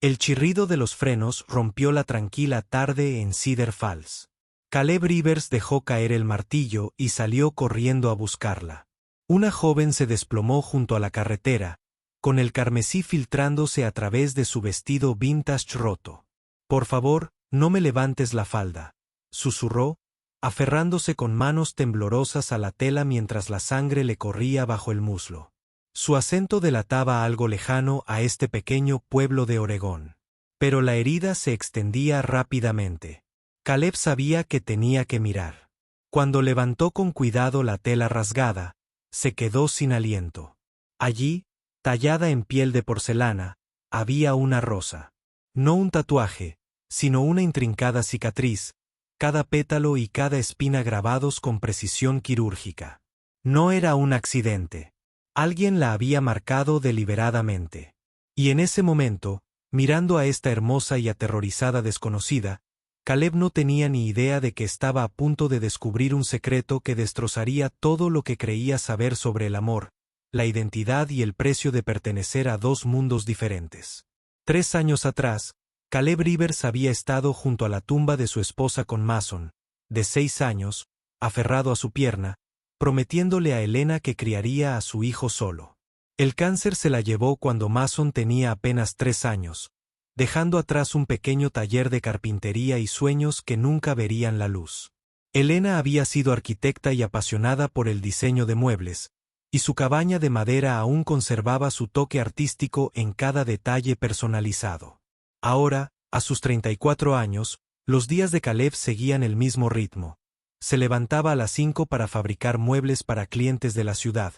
El chirrido de los frenos rompió la tranquila tarde en Cedar Falls. Caleb Rivers dejó caer el martillo y salió corriendo a buscarla. Una joven se desplomó junto a la carretera, con el carmesí filtrándose a través de su vestido vintage roto. «Por favor, no me levantes la falda», susurró, aferrándose con manos temblorosas a la tela mientras la sangre le corría bajo el muslo. Su acento delataba algo lejano a este pequeño pueblo de Oregón. Pero la herida se extendía rápidamente. Caleb sabía que tenía que mirar. Cuando levantó con cuidado la tela rasgada, se quedó sin aliento. Allí, tallada en piel de porcelana, había una rosa. No un tatuaje, sino una intrincada cicatriz, cada pétalo y cada espina grabados con precisión quirúrgica. No era un accidente. Alguien la había marcado deliberadamente. Y en ese momento, mirando a esta hermosa y aterrorizada desconocida, Caleb no tenía ni idea de que estaba a punto de descubrir un secreto que destrozaría todo lo que creía saber sobre el amor, la identidad y el precio de pertenecer a dos mundos diferentes. 3 años atrás, Caleb Rivers había estado junto a la tumba de su esposa con Mason, de 6 años, aferrado a su pierna, prometiéndole a Elena que criaría a su hijo solo. El cáncer se la llevó cuando Mason tenía apenas 3 años, dejando atrás un pequeño taller de carpintería y sueños que nunca verían la luz. Elena había sido arquitecta y apasionada por el diseño de muebles, y su cabaña de madera aún conservaba su toque artístico en cada detalle personalizado. Ahora, a sus 34 años, los días de Caleb seguían el mismo ritmo. Se levantaba a las 5 para fabricar muebles para clientes de la ciudad.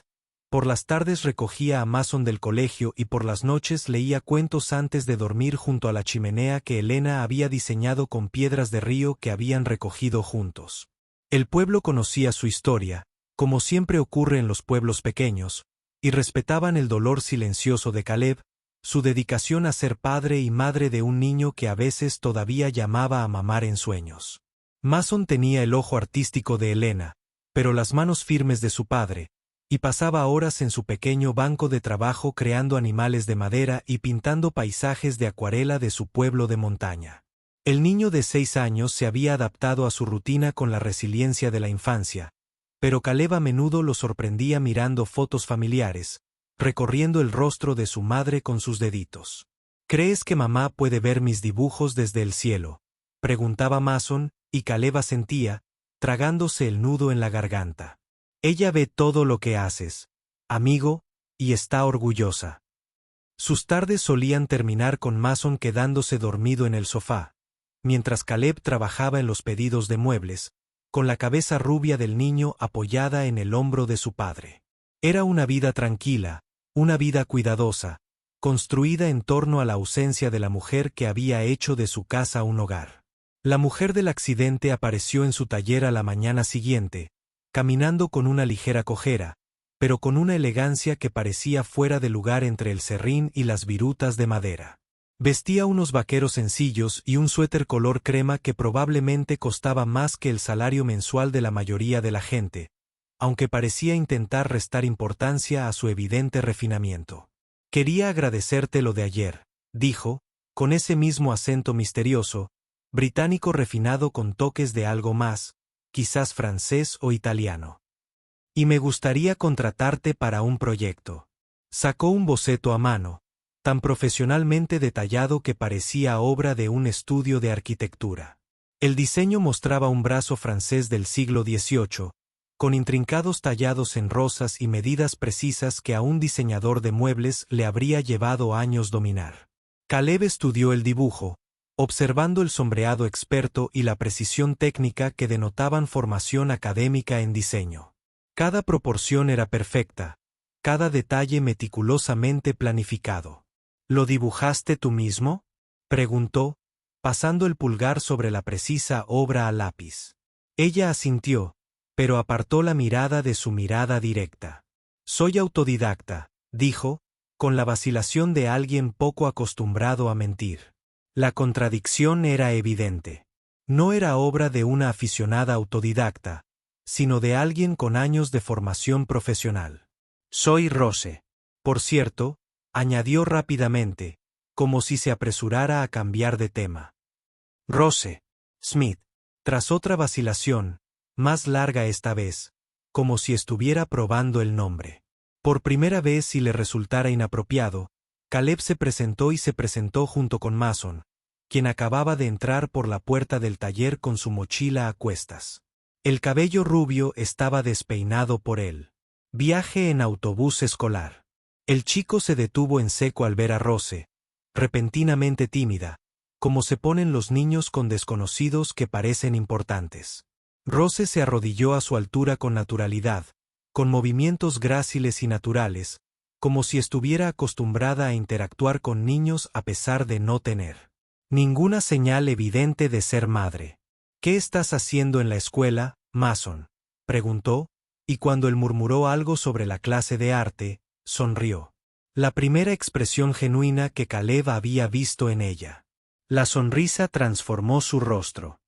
Por las tardes recogía a Mason del colegio y por las noches leía cuentos antes de dormir junto a la chimenea que Elena había diseñado con piedras de río que habían recogido juntos. El pueblo conocía su historia, como siempre ocurre en los pueblos pequeños, y respetaban el dolor silencioso de Caleb, su dedicación a ser padre y madre de un niño que a veces todavía llamaba a mamar en sueños. Mason tenía el ojo artístico de Elena, pero las manos firmes de su padre, y pasaba horas en su pequeño banco de trabajo creando animales de madera y pintando paisajes de acuarela de su pueblo de montaña. El niño de 6 años se había adaptado a su rutina con la resiliencia de la infancia, pero Caleb a menudo lo sorprendía mirando fotos familiares, recorriendo el rostro de su madre con sus deditos. «¿Crees que mamá puede ver mis dibujos desde el cielo?», preguntaba Mason, y Caleb asentía, tragándose el nudo en la garganta. «Ella ve todo lo que haces, amigo, y está orgullosa». Sus tardes solían terminar con Mason quedándose dormido en el sofá, mientras Caleb trabajaba en los pedidos de muebles, con la cabeza rubia del niño apoyada en el hombro de su padre. Era una vida tranquila, una vida cuidadosa, construida en torno a la ausencia de la mujer que había hecho de su casa un hogar. La mujer del accidente apareció en su taller a la mañana siguiente, caminando con una ligera cojera, pero con una elegancia que parecía fuera de lugar entre el serrín y las virutas de madera. Vestía unos vaqueros sencillos y un suéter color crema que probablemente costaba más que el salario mensual de la mayoría de la gente, aunque parecía intentar restar importancia a su evidente refinamiento. «Quería agradecerte lo de ayer», dijo, con ese mismo acento misterioso, británico refinado con toques de algo más, quizás francés o italiano. «Y me gustaría contratarte para un proyecto». Sacó un boceto a mano, tan profesionalmente detallado que parecía obra de un estudio de arquitectura. El diseño mostraba un brazo francés del siglo XVIII, con intrincados tallados en rosas y medidas precisas que a un diseñador de muebles le habría llevado años dominar. Caleb estudió el dibujo, observando el sombreado experto y la precisión técnica que denotaban formación académica en diseño. Cada proporción era perfecta, cada detalle meticulosamente planificado. «¿Lo dibujaste tú mismo?», preguntó, pasando el pulgar sobre la precisa obra a lápiz. Ella asintió, pero apartó la mirada de su mirada directa. «Soy autodidacta», dijo, con la vacilación de alguien poco acostumbrado a mentir. La contradicción era evidente. No era obra de una aficionada autodidacta, sino de alguien con años de formación profesional. «Soy Rose. Por cierto», añadió rápidamente, como si se apresurara a cambiar de tema. Rose Smith. Tras otra vacilación, más larga esta vez, como si estuviera probando el nombre. Por primera vez, si le resultara inapropiado, Caleb se presentó junto con Mason, quien acababa de entrar por la puerta del taller con su mochila a cuestas. El cabello rubio estaba despeinado por él. Viaje en autobús escolar. El chico se detuvo en seco al ver a Rose, repentinamente tímida, como se ponen los niños con desconocidos que parecen importantes. Rose se arrodilló a su altura con naturalidad, con movimientos gráciles y naturales, como si estuviera acostumbrada a interactuar con niños a pesar de no tener ninguna señal evidente de ser madre. ¿Qué estás haciendo en la escuela, Mason?, preguntó, y cuando él murmuró algo sobre la clase de arte, sonrió. La primera expresión genuina que Caleb había visto en ella. La sonrisa transformó su rostro.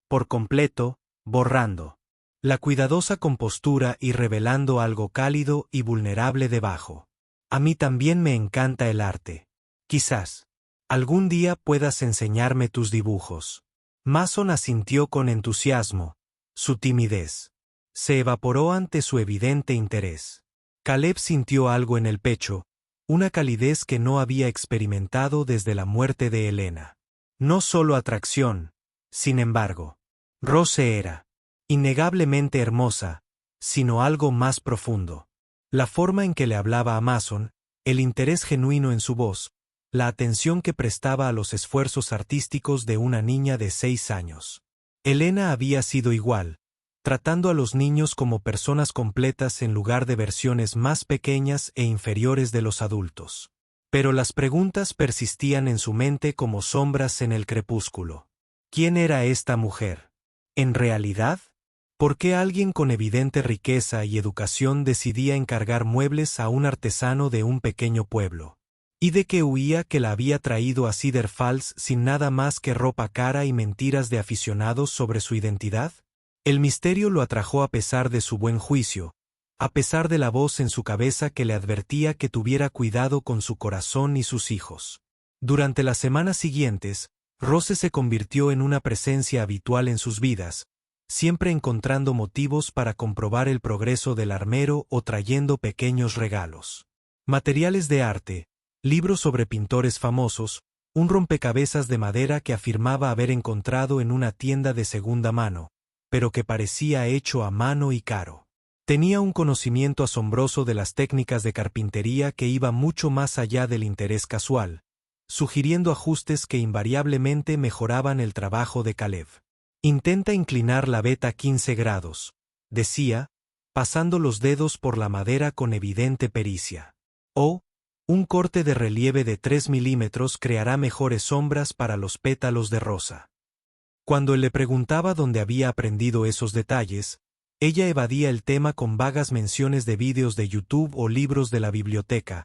Por completo, borrando la cuidadosa compostura y revelando algo cálido y vulnerable debajo. A mí también me encanta el arte. Quizás algún día puedas enseñarme tus dibujos. Mason asintió con entusiasmo. Su timidez se evaporó ante su evidente interés. Caleb sintió algo en el pecho, una calidez que no había experimentado desde la muerte de Helena. No solo atracción, sin embargo. Rose era innegablemente hermosa, sino algo más profundo. La forma en que le hablaba a Mason, el interés genuino en su voz, la atención que prestaba a los esfuerzos artísticos de una niña de 6 años. Helena había sido igual, tratando a los niños como personas completas en lugar de versiones más pequeñas e inferiores de los adultos. Pero las preguntas persistían en su mente como sombras en el crepúsculo. ¿Quién era esta mujer? ¿En realidad? ¿Por qué alguien con evidente riqueza y educación decidía encargar muebles a un artesano de un pequeño pueblo? ¿Y de qué huía que la había traído a Cedar Falls sin nada más que ropa cara y mentiras de aficionados sobre su identidad? El misterio lo atrajo a pesar de su buen juicio, a pesar de la voz en su cabeza que le advertía que tuviera cuidado con su corazón y sus hijos. Durante las semanas siguientes, Rose se convirtió en una presencia habitual en sus vidas, siempre encontrando motivos para comprobar el progreso del armero o trayendo pequeños regalos. Materiales de arte, libros sobre pintores famosos, un rompecabezas de madera que afirmaba haber encontrado en una tienda de segunda mano, pero que parecía hecho a mano y caro. Tenía un conocimiento asombroso de las técnicas de carpintería que iba mucho más allá del interés casual, sugiriendo ajustes que invariablemente mejoraban el trabajo de Caleb. Intenta inclinar la veta 15 grados, decía, pasando los dedos por la madera con evidente pericia. O, un corte de relieve de 3 milímetros creará mejores sombras para los pétalos de rosa. Cuando él le preguntaba dónde había aprendido esos detalles, ella evadía el tema con vagas menciones de vídeos de YouTube o libros de la biblioteca,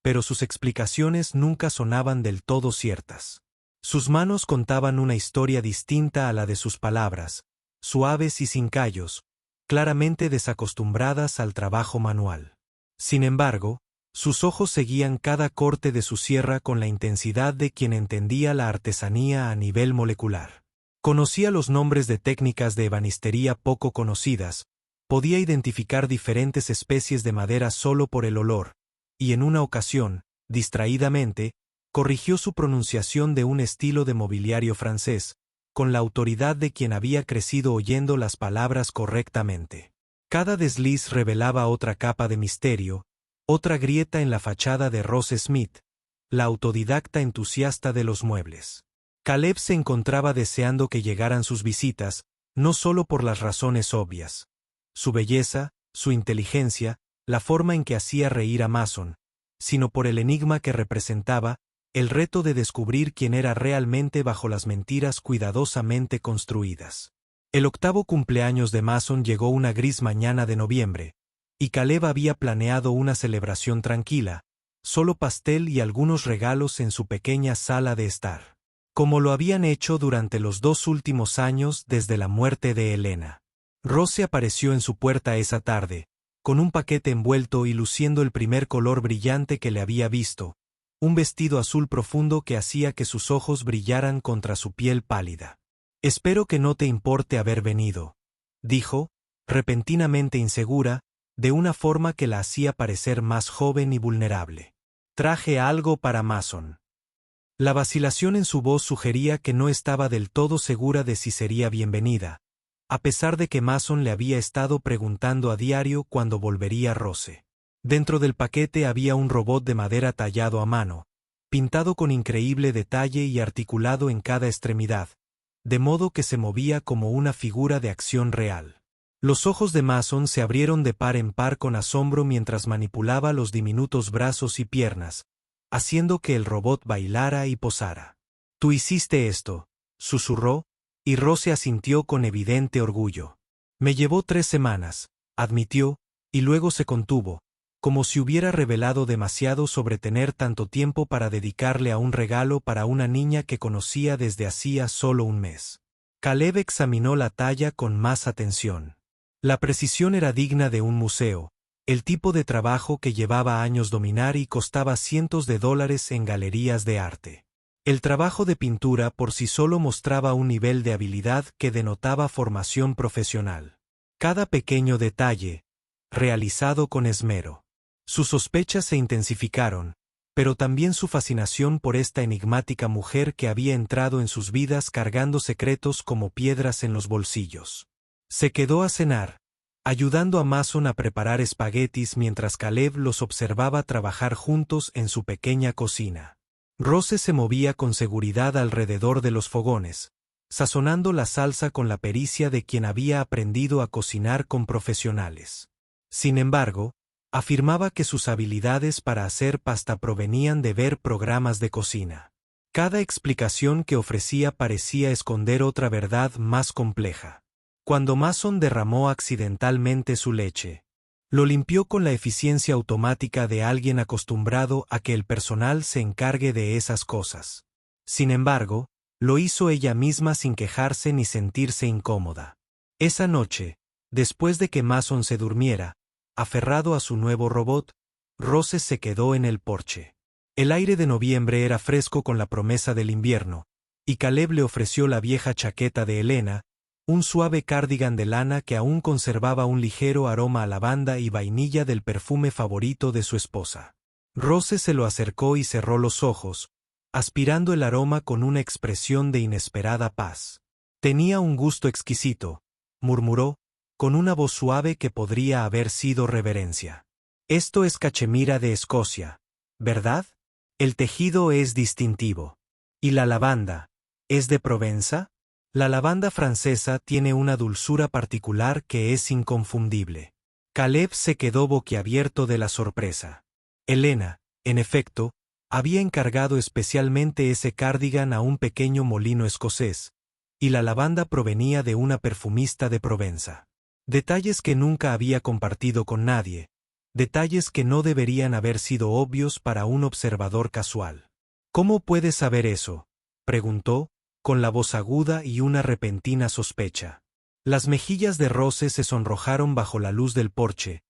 pero sus explicaciones nunca sonaban del todo ciertas. Sus manos contaban una historia distinta a la de sus palabras, suaves y sin callos, claramente desacostumbradas al trabajo manual. Sin embargo, sus ojos seguían cada corte de su sierra con la intensidad de quien entendía la artesanía a nivel molecular. Conocía los nombres de técnicas de ebanistería poco conocidas, podía identificar diferentes especies de madera solo por el olor, y en una ocasión, distraídamente, corrigió su pronunciación de un estilo de mobiliario francés, con la autoridad de quien había crecido oyendo las palabras correctamente. Cada desliz revelaba otra capa de misterio, otra grieta en la fachada de Rose Smith, la autodidacta entusiasta de los muebles. Caleb se encontraba deseando que llegaran sus visitas, no solo por las razones obvias. Su belleza, su inteligencia, la forma en que hacía reír a Mason, sino por el enigma que representaba, el reto de descubrir quién era realmente bajo las mentiras cuidadosamente construidas. El 8º cumpleaños de Mason llegó una gris mañana de noviembre, y Caleb había planeado una celebración tranquila, solo pastel y algunos regalos en su pequeña sala de estar, como lo habían hecho durante los 2 últimos años desde la muerte de Helena. Rose apareció en su puerta esa tarde, con un paquete envuelto y luciendo el primer color brillante que le había visto, un vestido azul profundo que hacía que sus ojos brillaran contra su piel pálida. «Espero que no te importe haber venido», dijo, repentinamente insegura, de una forma que la hacía parecer más joven y vulnerable. «Traje algo para Mason». La vacilación en su voz sugería que no estaba del todo segura de si sería bienvenida, a pesar de que Mason le había estado preguntando a diario cuándo volvería Rose. Dentro del paquete había un robot de madera tallado a mano, pintado con increíble detalle y articulado en cada extremidad, de modo que se movía como una figura de acción real. Los ojos de Mason se abrieron de par en par con asombro mientras manipulaba los diminutos brazos y piernas, haciendo que el robot bailara y posara. «Tú hiciste esto», susurró, y Rose asintió con evidente orgullo. «Me llevó 3 semanas», admitió, y luego se contuvo, como si hubiera revelado demasiado sobre tener tanto tiempo para dedicarle a un regalo para una niña que conocía desde hacía solo un mes. Caleb examinó la talla con más atención. La precisión era digna de un museo, el tipo de trabajo que llevaba años dominar y costaba cientos de dólares en galerías de arte. El trabajo de pintura por sí solo mostraba un nivel de habilidad que denotaba formación profesional. Cada pequeño detalle, realizado con esmero. Sus sospechas se intensificaron, pero también su fascinación por esta enigmática mujer que había entrado en sus vidas cargando secretos como piedras en los bolsillos. Se quedó a cenar, ayudando a Mason a preparar espaguetis mientras Caleb los observaba trabajar juntos en su pequeña cocina. Rose se movía con seguridad alrededor de los fogones, sazonando la salsa con la pericia de quien había aprendido a cocinar con profesionales. Sin embargo, afirmaba que sus habilidades para hacer pasta provenían de ver programas de cocina. Cada explicación que ofrecía parecía esconder otra verdad más compleja. Cuando Mason derramó accidentalmente su leche, lo limpió con la eficiencia automática de alguien acostumbrado a que el personal se encargue de esas cosas. Sin embargo, lo hizo ella misma sin quejarse ni sentirse incómoda. Esa noche, después de que Mason se durmiera, aferrado a su nuevo robot, Rose se quedó en el porche. El aire de noviembre era fresco con la promesa del invierno, y Caleb le ofreció la vieja chaqueta de Helena, un suave cardigan de lana que aún conservaba un ligero aroma a lavanda y vainilla del perfume favorito de su esposa. Rose se lo acercó y cerró los ojos, aspirando el aroma con una expresión de inesperada paz. «Tenía un gusto exquisito», murmuró, con una voz suave que podría haber sido reverencia. «Esto es cachemira de Escocia, ¿verdad? El tejido es distintivo. ¿Y la lavanda? ¿Es de Provenza?» La lavanda francesa tiene una dulzura particular que es inconfundible. Caleb se quedó boquiabierto de la sorpresa. Helena, en efecto, había encargado especialmente ese cardigan a un pequeño molino escocés, y la lavanda provenía de una perfumista de Provenza. Detalles que nunca había compartido con nadie, detalles que no deberían haber sido obvios para un observador casual. «¿Cómo puedes saber eso?», preguntó, con la voz aguda y una repentina sospecha. Las mejillas de Rose se sonrojaron bajo la luz del porche,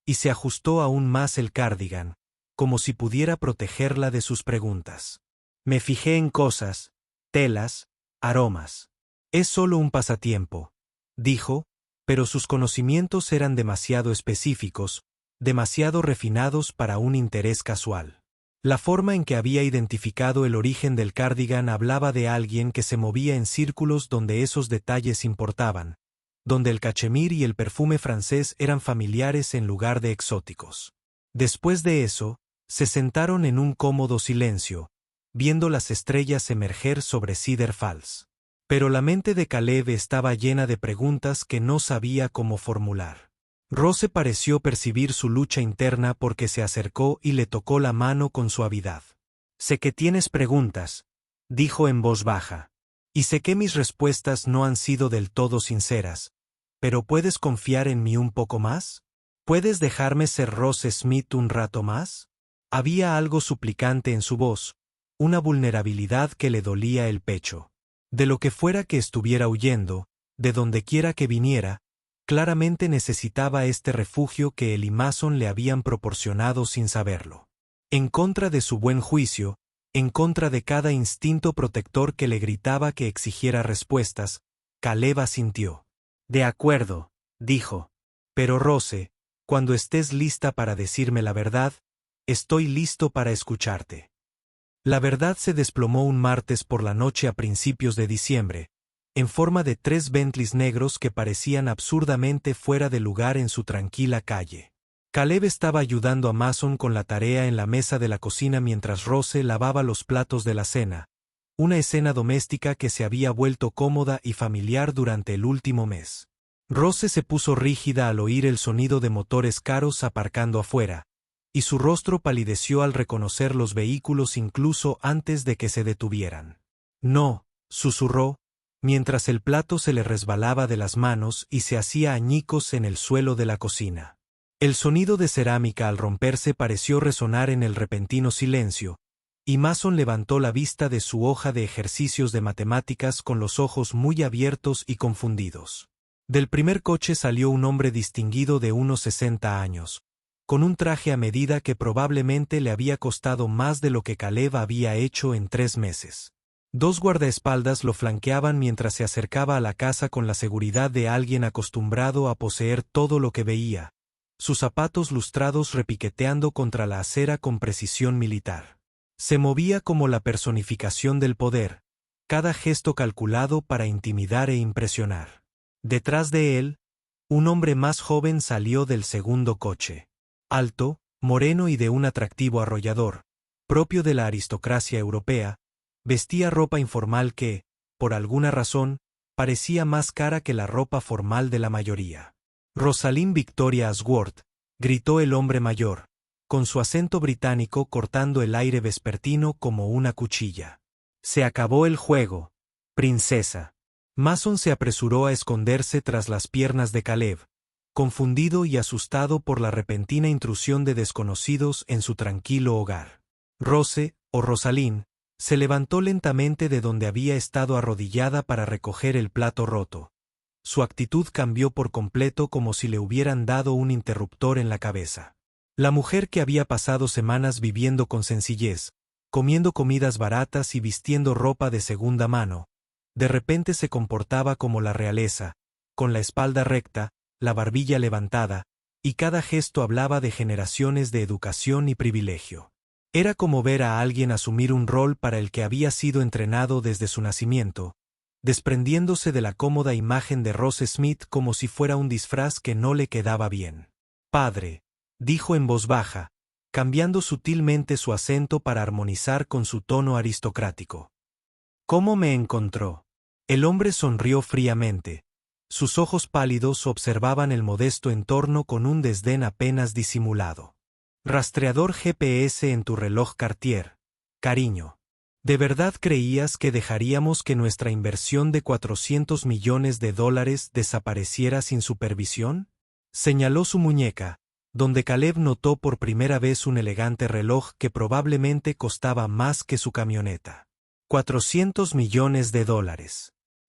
y se ajustó aún más el cardigan, como si pudiera protegerla de sus preguntas. «Me fijé en cosas, telas, aromas. Es solo un pasatiempo», dijo, pero sus conocimientos eran demasiado específicos, demasiado refinados para un interés casual. La forma en que había identificado el origen del cardigan hablaba de alguien que se movía en círculos donde esos detalles importaban, donde el cachemir y el perfume francés eran familiares en lugar de exóticos. Después de eso, se sentaron en un cómodo silencio, viendo las estrellas emerger sobre Cedar Falls. Pero la mente de Caleb estaba llena de preguntas que no sabía cómo formular. Rose pareció percibir su lucha interna porque se acercó y le tocó la mano con suavidad. «Sé que tienes preguntas», dijo en voz baja, «y sé que mis respuestas no han sido del todo sinceras, pero ¿puedes confiar en mí un poco más? ¿Puedes dejarme ser Rose Smith un rato más?» Había algo suplicante en su voz, una vulnerabilidad que le dolía el pecho. De lo que fuera que estuviera huyendo, de donde quiera que viniera, claramente necesitaba este refugio que él y Mason le habían proporcionado sin saberlo. En contra de su buen juicio, en contra de cada instinto protector que le gritaba que exigiera respuestas, Caleb asintió. De acuerdo, dijo. Pero Rose, cuando estés lista para decirme la verdad, estoy listo para escucharte. La verdad se desplomó un martes por la noche a principios de diciembre, en forma de 3 Bentleys negros que parecían absurdamente fuera de lugar en su tranquila calle. Caleb estaba ayudando a Mason con la tarea en la mesa de la cocina mientras Rose lavaba los platos de la cena, una escena doméstica que se había vuelto cómoda y familiar durante el último mes. Rose se puso rígida al oír el sonido de motores caros aparcando afuera, y su rostro palideció al reconocer los vehículos incluso antes de que se detuvieran. No, susurró, mientras el plato se le resbalaba de las manos y se hacía añicos en el suelo de la cocina. El sonido de cerámica al romperse pareció resonar en el repentino silencio, y Mason levantó la vista de su hoja de ejercicios de matemáticas con los ojos muy abiertos y confundidos. Del primer coche salió un hombre distinguido de unos 60 años, con un traje a medida que probablemente le había costado más de lo que Caleb había hecho en 3 meses. 2 guardaespaldas lo flanqueaban mientras se acercaba a la casa con la seguridad de alguien acostumbrado a poseer todo lo que veía, sus zapatos lustrados repiqueteando contra la acera con precisión militar. Se movía como la personificación del poder, cada gesto calculado para intimidar e impresionar. Detrás de él, un hombre más joven salió del segundo coche. Alto, moreno y de un atractivo arrollador, propio de la aristocracia europea, vestía ropa informal que, por alguna razón, parecía más cara que la ropa formal de la mayoría. Rosalind Victoria Ashworth, gritó el hombre mayor, con su acento británico cortando el aire vespertino como una cuchilla. Se acabó el juego, princesa. Mason se apresuró a esconderse tras las piernas de Caleb, confundido y asustado por la repentina intrusión de desconocidos en su tranquilo hogar. Rose, o Rosalind, se levantó lentamente de donde había estado arrodillada para recoger el plato roto. Su actitud cambió por completo como si le hubieran dado un interruptor en la cabeza. La mujer que había pasado semanas viviendo con sencillez, comiendo comidas baratas y vistiendo ropa de segunda mano, de repente se comportaba como la realeza, con la espalda recta, la barbilla levantada, y cada gesto hablaba de generaciones de educación y privilegio. Era como ver a alguien asumir un rol para el que había sido entrenado desde su nacimiento, desprendiéndose de la cómoda imagen de Rose Smith como si fuera un disfraz que no le quedaba bien. Padre, dijo en voz baja, cambiando sutilmente su acento para armonizar con su tono aristocrático. ¿Cómo me encontró? El hombre sonrió fríamente. Sus ojos pálidos observaban el modesto entorno con un desdén apenas disimulado. Rastreador GPS en tu reloj Cartier, cariño. ¿De verdad creías que dejaríamos que nuestra inversión de $400 millones desapareciera sin supervisión? Señaló su muñeca, donde Caleb notó por primera vez un elegante reloj que probablemente costaba más que su camioneta. $400 millones.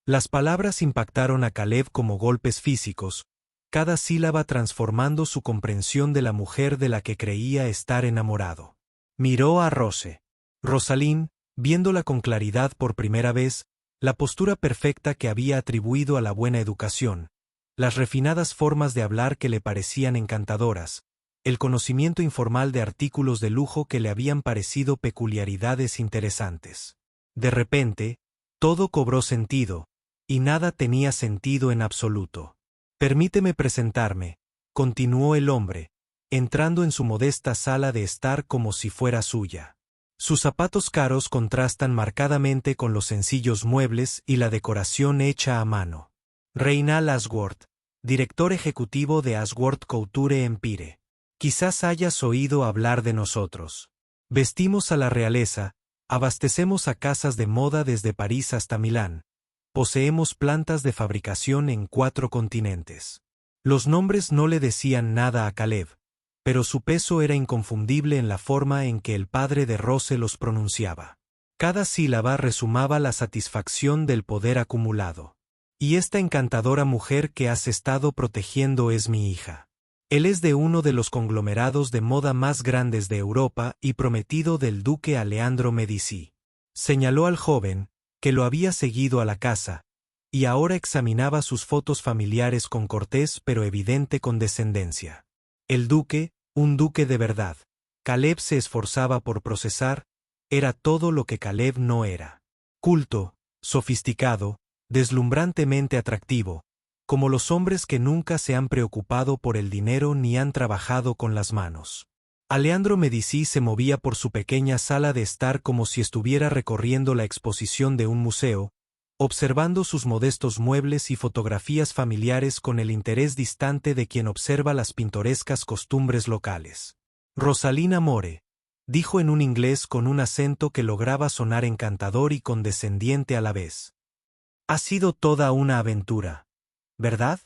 Las palabras impactaron a Caleb como golpes físicos, cada sílaba transformando su comprensión de la mujer de la que creía estar enamorado. Miró a Rose. Rosalind, viéndola con claridad por primera vez, la postura perfecta que había atribuido a la buena educación, las refinadas formas de hablar que le parecían encantadoras, el conocimiento informal de artículos de lujo que le habían parecido peculiaridades interesantes. De repente, todo cobró sentido, y nada tenía sentido en absoluto. Permíteme presentarme, continuó el hombre, entrando en su modesta sala de estar como si fuera suya. Sus zapatos caros contrastan marcadamente con los sencillos muebles y la decoración hecha a mano. Reynald Ashworth, director ejecutivo de Ashworth Couture Empire. Quizás hayas oído hablar de nosotros. Vestimos a la realeza, abastecemos a casas de moda desde París hasta Milán. Poseemos plantas de fabricación en 4 continentes. Los nombres no le decían nada a Caleb, pero su peso era inconfundible en la forma en que el padre de Rose los pronunciaba. Cada sílaba resumaba la satisfacción del poder acumulado. Y esta encantadora mujer que has estado protegiendo es mi hija. Él es de uno de los conglomerados de moda más grandes de Europa y prometido del duque Aleandro Medici. Señaló al joven, que lo había seguido a la casa, y ahora examinaba sus fotos familiares con cortés pero evidente condescendencia. El duque, un duque de verdad. Caleb se esforzaba por procesar, era todo lo que Caleb no era. Culto, sofisticado, deslumbrantemente atractivo, como los hombres que nunca se han preocupado por el dinero ni han trabajado con las manos. Aleandro Medici se movía por su pequeña sala de estar como si estuviera recorriendo la exposición de un museo, observando sus modestos muebles y fotografías familiares con el interés distante de quien observa las pintorescas costumbres locales. Rosalina More, dijo en un inglés con un acento que lograba sonar encantador y condescendiente a la vez. Ha sido toda una aventura, ¿verdad?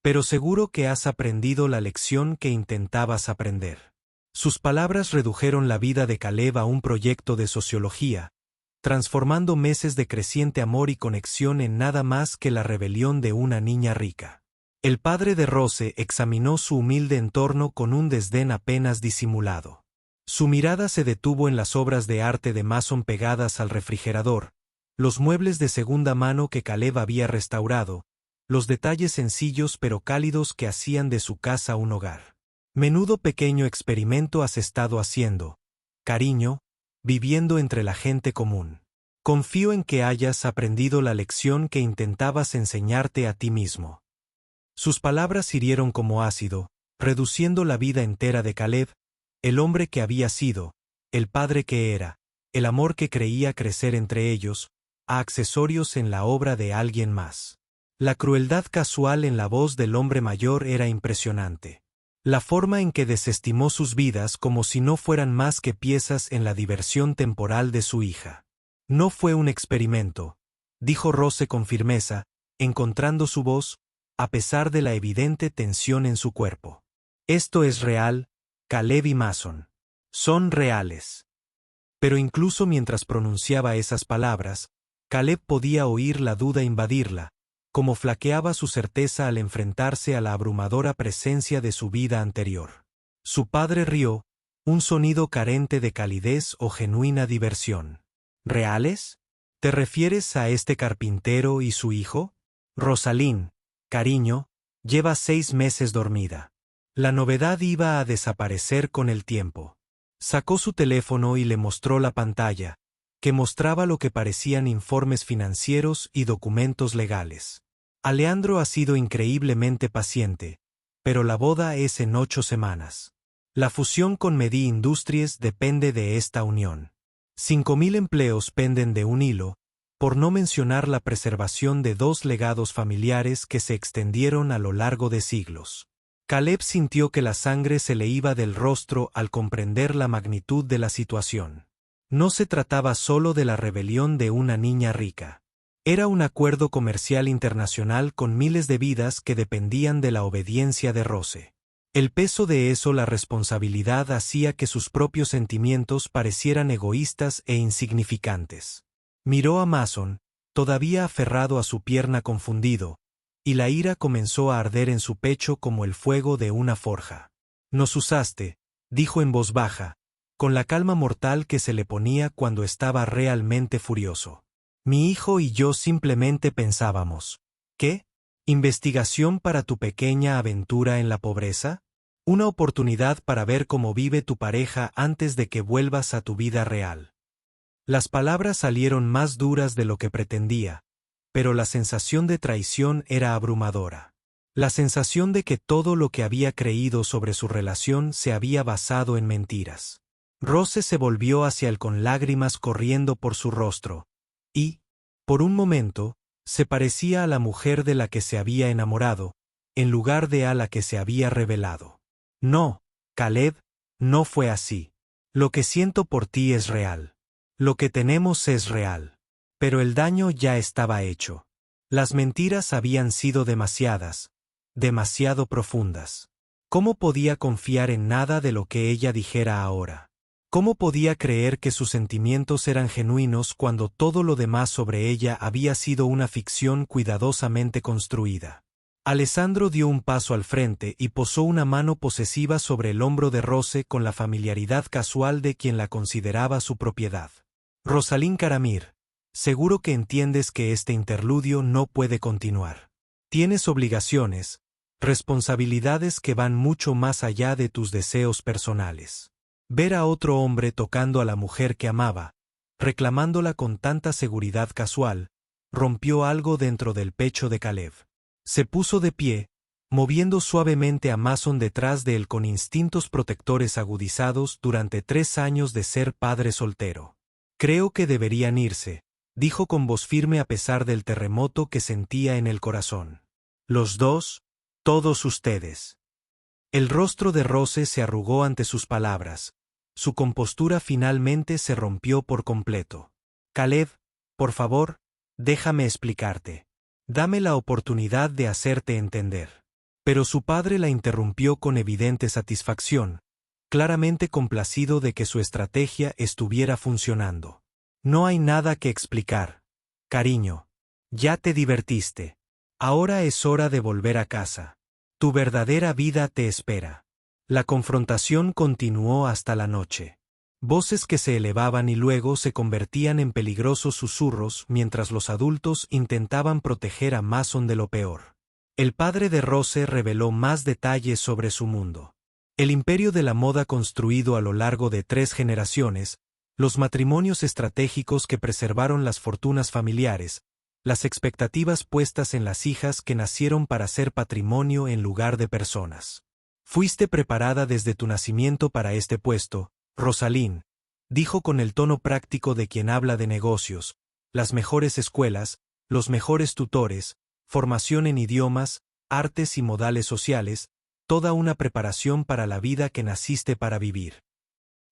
Pero seguro que has aprendido la lección que intentabas aprender. Sus palabras redujeron la vida de Caleb a un proyecto de sociología, transformando meses de creciente amor y conexión en nada más que la rebelión de una niña rica. El padre de Rose examinó su humilde entorno con un desdén apenas disimulado. Su mirada se detuvo en las obras de arte de Mason pegadas al refrigerador, los muebles de segunda mano que Caleb había restaurado, los detalles sencillos pero cálidos que hacían de su casa un hogar. Menudo pequeño experimento has estado haciendo, cariño, viviendo entre la gente común. Confío en que hayas aprendido la lección que intentabas enseñarte a ti mismo. Sus palabras hirieron como ácido, reduciendo la vida entera de Caleb, el hombre que había sido, el padre que era, el amor que creía crecer entre ellos, a accesorios en la obra de alguien más. La crueldad casual en la voz del hombre mayor era impresionante. La forma en que desestimó sus vidas como si no fueran más que piezas en la diversión temporal de su hija. No fue un experimento, dijo Rose con firmeza, encontrando su voz, a pesar de la evidente tensión en su cuerpo. Esto es real, Caleb y Mason. Son reales. Pero incluso mientras pronunciaba esas palabras, Caleb podía oír la duda invadirla, como flaqueaba su certeza al enfrentarse a la abrumadora presencia de su vida anterior. Su padre rió, un sonido carente de calidez o genuina diversión. ¿Reales? ¿Te refieres a este carpintero y su hijo? Rosalín, cariño, lleva 6 meses dormida. La novedad iba a desaparecer con el tiempo. Sacó su teléfono y le mostró la pantalla, que mostraba lo que parecían informes financieros y documentos legales. Aleandro ha sido increíblemente paciente, pero la boda es en 8 semanas. La fusión con Medi Industries depende de esta unión. 5.000 empleos penden de un hilo, por no mencionar la preservación de 2 legados familiares que se extendieron a lo largo de siglos. Caleb sintió que la sangre se le iba del rostro al comprender la magnitud de la situación. No se trataba solo de la rebelión de una niña rica. Era un acuerdo comercial internacional con miles de vidas que dependían de la obediencia de Rose. El peso de eso, la responsabilidad, hacía que sus propios sentimientos parecieran egoístas e insignificantes. Miró a Mason, todavía aferrado a su pierna confundido, y la ira comenzó a arder en su pecho como el fuego de una forja. «Nos usaste», dijo en voz baja, con la calma mortal que se le ponía cuando estaba realmente furioso. «Mi hijo y yo simplemente pensábamos, ¿qué? ¿Investigación para tu pequeña aventura en la pobreza? ¿Una oportunidad para ver cómo vive tu pareja antes de que vuelvas a tu vida real?» Las palabras salieron más duras de lo que pretendía, pero la sensación de traición era abrumadora. La sensación de que todo lo que había creído sobre su relación se había basado en mentiras. Rose se volvió hacia él con lágrimas corriendo por su rostro, y, por un momento, se parecía a la mujer de la que se había enamorado, en lugar de a la que se había revelado. «No, Caleb, no fue así. Lo que siento por ti es real. Lo que tenemos es real. Pero el daño ya estaba hecho. Las mentiras habían sido demasiadas, demasiado profundas. ¿Cómo podía confiar en nada de lo que ella dijera ahora? ¿Cómo podía creer que sus sentimientos eran genuinos cuando todo lo demás sobre ella había sido una ficción cuidadosamente construida? Alessandro dio un paso al frente y posó una mano posesiva sobre el hombro de Rose con la familiaridad casual de quien la consideraba su propiedad. Rosalind Caramir, seguro que entiendes que este interludio no puede continuar. Tienes obligaciones, responsabilidades que van mucho más allá de tus deseos personales. Ver a otro hombre tocando a la mujer que amaba, reclamándola con tanta seguridad casual, rompió algo dentro del pecho de Caleb. Se puso de pie, moviendo suavemente a Mason detrás de él con instintos protectores agudizados durante 3 años de ser padre soltero. Creo que deberían irse, dijo con voz firme a pesar del terremoto que sentía en el corazón. Los dos, todos ustedes. El rostro de Rose se arrugó ante sus palabras. Su compostura finalmente se rompió por completo. Caleb, por favor, déjame explicarte. Dame la oportunidad de hacerte entender. Pero su padre la interrumpió con evidente satisfacción, claramente complacido de que su estrategia estuviera funcionando. No hay nada que explicar. Cariño. Ya te divertiste. Ahora es hora de volver a casa. Tu verdadera vida te espera. La confrontación continuó hasta la noche. Voces que se elevaban y luego se convertían en peligrosos susurros mientras los adultos intentaban proteger a Mason de lo peor. El padre de Rose reveló más detalles sobre su mundo. El imperio de la moda construido a lo largo de 3 generaciones, los matrimonios estratégicos que preservaron las fortunas familiares, las expectativas puestas en las hijas que nacieron para ser patrimonio en lugar de personas. Fuiste preparada desde tu nacimiento para este puesto, Rosalind, dijo con el tono práctico de quien habla de negocios, las mejores escuelas, los mejores tutores, formación en idiomas, artes y modales sociales, toda una preparación para la vida que naciste para vivir.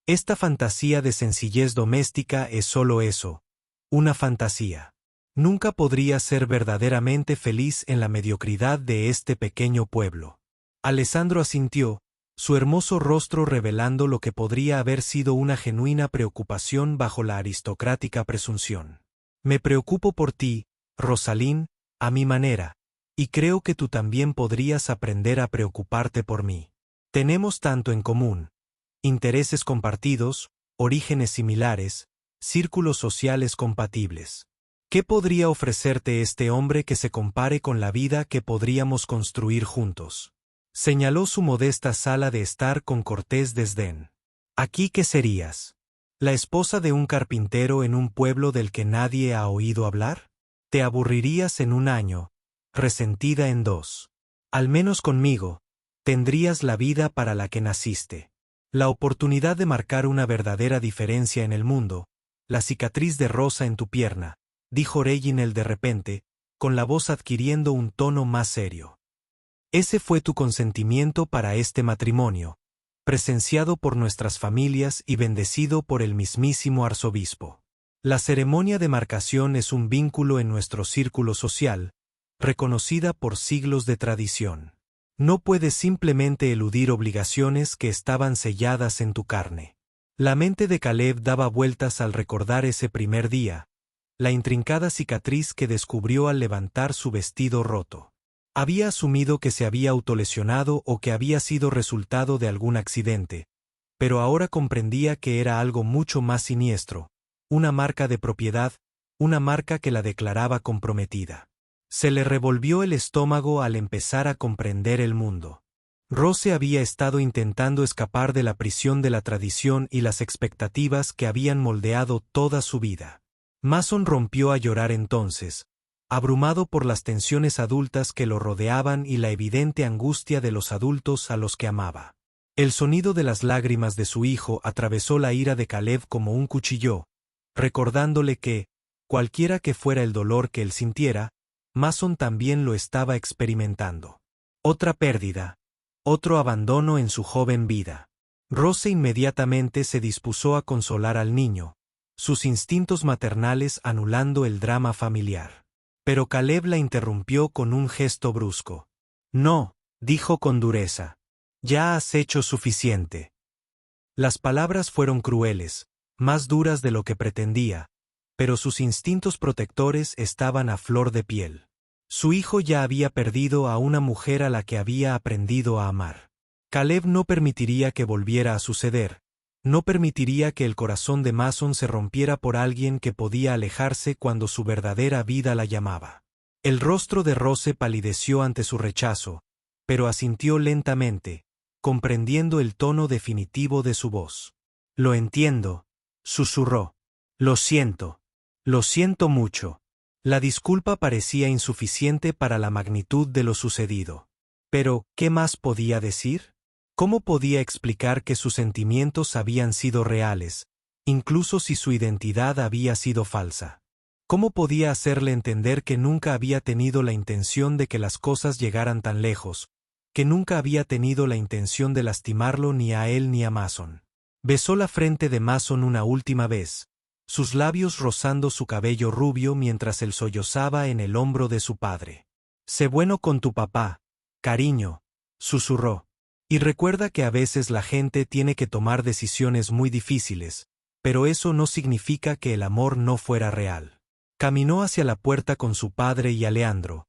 Esta fantasía de sencillez doméstica es solo eso, una fantasía. Nunca podrías ser verdaderamente feliz en la mediocridad de este pequeño pueblo. Alessandro asintió, su hermoso rostro revelando lo que podría haber sido una genuina preocupación bajo la aristocrática presunción. Me preocupo por ti, Rosalind, a mi manera, y creo que tú también podrías aprender a preocuparte por mí. Tenemos tanto en común: intereses compartidos, orígenes similares, círculos sociales compatibles. ¿Qué podría ofrecerte este hombre que se compare con la vida que podríamos construir juntos? Señaló su modesta sala de estar con cortés desdén. ¿Aquí qué serías? ¿La esposa de un carpintero en un pueblo del que nadie ha oído hablar? Te aburrirías en 1 año, resentida en 2. Al menos conmigo, tendrías la vida para la que naciste. La oportunidad de marcar una verdadera diferencia en el mundo, la cicatriz de rosa en tu pierna, dijo Reginald de repente, con la voz adquiriendo un tono más serio. Ese fue tu consentimiento para este matrimonio, presenciado por nuestras familias y bendecido por el mismísimo arzobispo. La ceremonia de marcación es un vínculo en nuestro círculo social, reconocida por siglos de tradición. No puedes simplemente eludir obligaciones que estaban selladas en tu carne. La mente de Caleb daba vueltas al recordar ese primer día, la intrincada cicatriz que descubrió al levantar su vestido roto. Había asumido que se había autolesionado o que había sido resultado de algún accidente, pero ahora comprendía que era algo mucho más siniestro, una marca de propiedad, una marca que la declaraba comprometida. Se le revolvió el estómago al empezar a comprender el mundo. Rose había estado intentando escapar de la prisión de la tradición y las expectativas que habían moldeado toda su vida. Mason rompió a llorar entonces, abrumado por las tensiones adultas que lo rodeaban y la evidente angustia de los adultos a los que amaba. El sonido de las lágrimas de su hijo atravesó la ira de Caleb como un cuchillo, recordándole que, cualquiera que fuera el dolor que él sintiera, Mason también lo estaba experimentando. Otra pérdida, otro abandono en su joven vida. Rose inmediatamente se dispuso a consolar al niño, sus instintos maternales anulando el drama familiar. Pero Caleb la interrumpió con un gesto brusco. No, dijo con dureza. Ya has hecho suficiente. Las palabras fueron crueles, más duras de lo que pretendía, pero sus instintos protectores estaban a flor de piel. Su hijo ya había perdido a una mujer a la que había aprendido a amar. Caleb no permitiría que volviera a suceder. No permitiría que el corazón de Mason se rompiera por alguien que podía alejarse cuando su verdadera vida la llamaba. El rostro de Rose palideció ante su rechazo, pero asintió lentamente, comprendiendo el tono definitivo de su voz. «Lo entiendo», susurró. «Lo siento mucho». La disculpa parecía insuficiente para la magnitud de lo sucedido. Pero, ¿qué más podía decir? ¿Cómo podía explicar que sus sentimientos habían sido reales, incluso si su identidad había sido falsa? ¿Cómo podía hacerle entender que nunca había tenido la intención de que las cosas llegaran tan lejos, que nunca había tenido la intención de lastimarlo ni a él ni a Mason? Besó la frente de Mason una última vez, sus labios rozando su cabello rubio mientras él sollozaba en el hombro de su padre. «Sé bueno con tu papá, cariño», susurró. «Y recuerda que a veces la gente tiene que tomar decisiones muy difíciles, pero eso no significa que el amor no fuera real». Caminó hacia la puerta con su padre y Aleandro.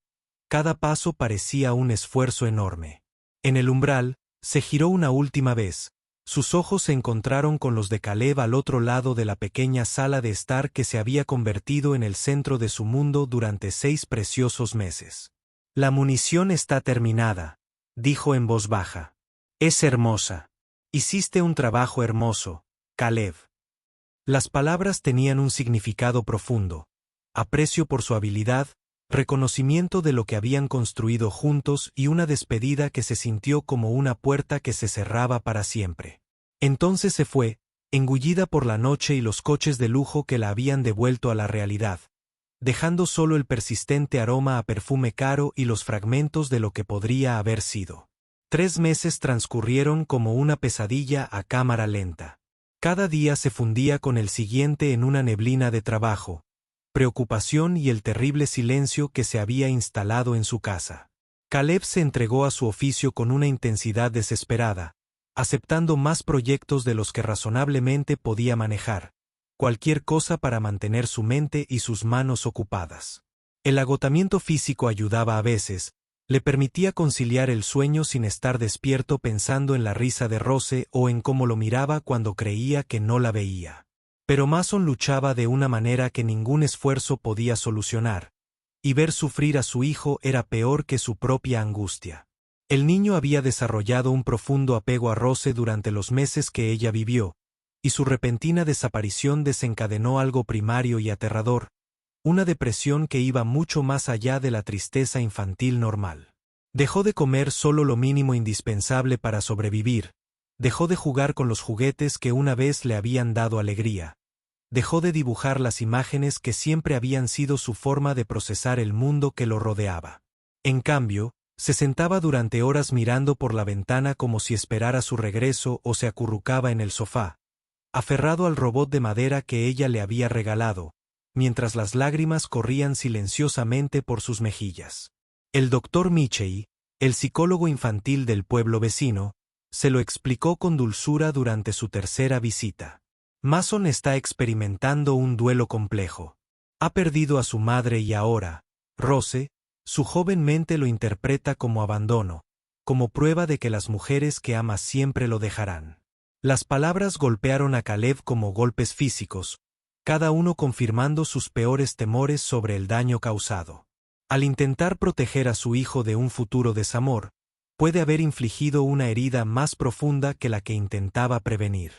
Cada paso parecía un esfuerzo enorme. En el umbral, se giró una última vez. Sus ojos se encontraron con los de Caleb al otro lado de la pequeña sala de estar que se había convertido en el centro de su mundo durante 6 preciosos meses. «La munición está terminada», dijo en voz baja. «Es hermosa. Hiciste un trabajo hermoso, Caleb». Las palabras tenían un significado profundo. Aprecio por su habilidad, reconocimiento de lo que habían construido juntos y una despedida que se sintió como una puerta que se cerraba para siempre. Entonces se fue, engullida por la noche y los coches de lujo que la habían devuelto a la realidad, dejando solo el persistente aroma a perfume caro y los fragmentos de lo que podría haber sido. 3 meses transcurrieron como una pesadilla a cámara lenta. Cada día se fundía con el siguiente en una neblina de trabajo, preocupación y el terrible silencio que se había instalado en su casa. Caleb se entregó a su oficio con una intensidad desesperada, aceptando más proyectos de los que razonablemente podía manejar, cualquier cosa para mantener su mente y sus manos ocupadas. El agotamiento físico ayudaba a veces, le permitía conciliar el sueño sin estar despierto pensando en la risa de Rose o en cómo lo miraba cuando creía que no la veía. Pero Mason luchaba de una manera que ningún esfuerzo podía solucionar, y ver sufrir a su hijo era peor que su propia angustia. El niño había desarrollado un profundo apego a Rose durante los meses que ella vivió, y su repentina desaparición desencadenó algo primario y aterrador, una depresión que iba mucho más allá de la tristeza infantil normal. Dejó de comer solo lo mínimo indispensable para sobrevivir, dejó de jugar con los juguetes que una vez le habían dado alegría, dejó de dibujar las imágenes que siempre habían sido su forma de procesar el mundo que lo rodeaba. En cambio, se sentaba durante horas mirando por la ventana como si esperara su regreso o se acurrucaba en el sofá, aferrado al robot de madera que ella le había regalado, mientras las lágrimas corrían silenciosamente por sus mejillas. El doctor Michei, el psicólogo infantil del pueblo vecino, se lo explicó con dulzura durante su tercera visita. Mason está experimentando un duelo complejo. Ha perdido a su madre y ahora, Rose, su joven mente lo interpreta como abandono, como prueba de que las mujeres que ama siempre lo dejarán. Las palabras golpearon a Caleb como golpes físicos, cada uno confirmando sus peores temores sobre el daño causado. Al intentar proteger a su hijo de un futuro desamor, puede haber infligido una herida más profunda que la que intentaba prevenir.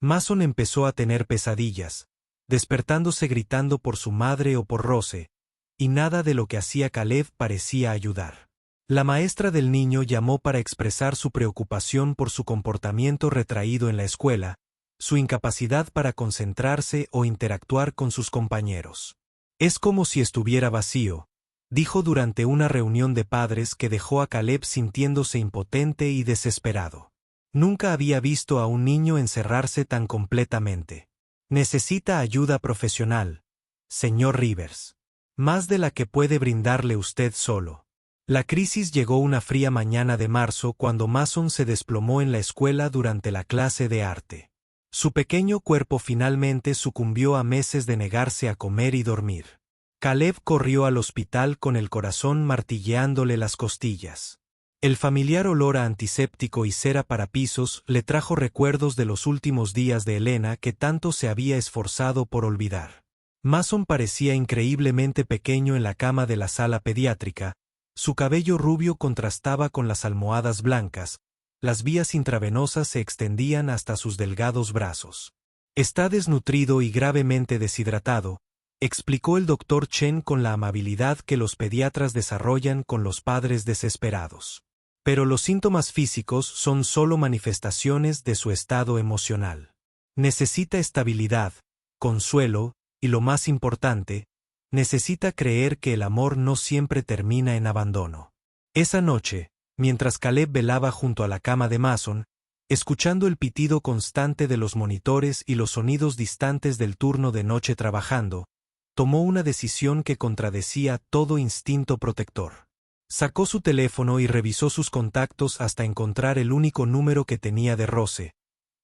Mason empezó a tener pesadillas, despertándose gritando por su madre o por Rose, y nada de lo que hacía Caleb parecía ayudar. La maestra del niño llamó para expresar su preocupación por su comportamiento retraído en la escuela, su incapacidad para concentrarse o interactuar con sus compañeros. «Es como si estuviera vacío», dijo durante una reunión de padres que dejó a Caleb sintiéndose impotente y desesperado. Nunca había visto a un niño encerrarse tan completamente. «Necesita ayuda profesional, señor Rivers. Más de la que puede brindarle usted solo». La crisis llegó una fría mañana de marzo cuando Mason se desplomó en la escuela durante la clase de arte. Su pequeño cuerpo finalmente sucumbió a meses de negarse a comer y dormir. Caleb corrió al hospital con el corazón martilleándole las costillas. El familiar olor a antiséptico y cera para pisos le trajo recuerdos de los últimos días de Elena que tanto se había esforzado por olvidar. Mason parecía increíblemente pequeño en la cama de la sala pediátrica, su cabello rubio contrastaba con las almohadas blancas, las vías intravenosas se extendían hasta sus delgados brazos. Está desnutrido y gravemente deshidratado, explicó el doctor Chen con la amabilidad que los pediatras desarrollan con los padres desesperados. Pero los síntomas físicos son solo manifestaciones de su estado emocional. Necesita estabilidad, consuelo, y lo más importante, necesita creer que el amor no siempre termina en abandono. Esa noche, mientras Caleb velaba junto a la cama de Mason, escuchando el pitido constante de los monitores y los sonidos distantes del turno de noche trabajando, tomó una decisión que contradecía todo instinto protector. Sacó su teléfono y revisó sus contactos hasta encontrar el único número que tenía de Rose,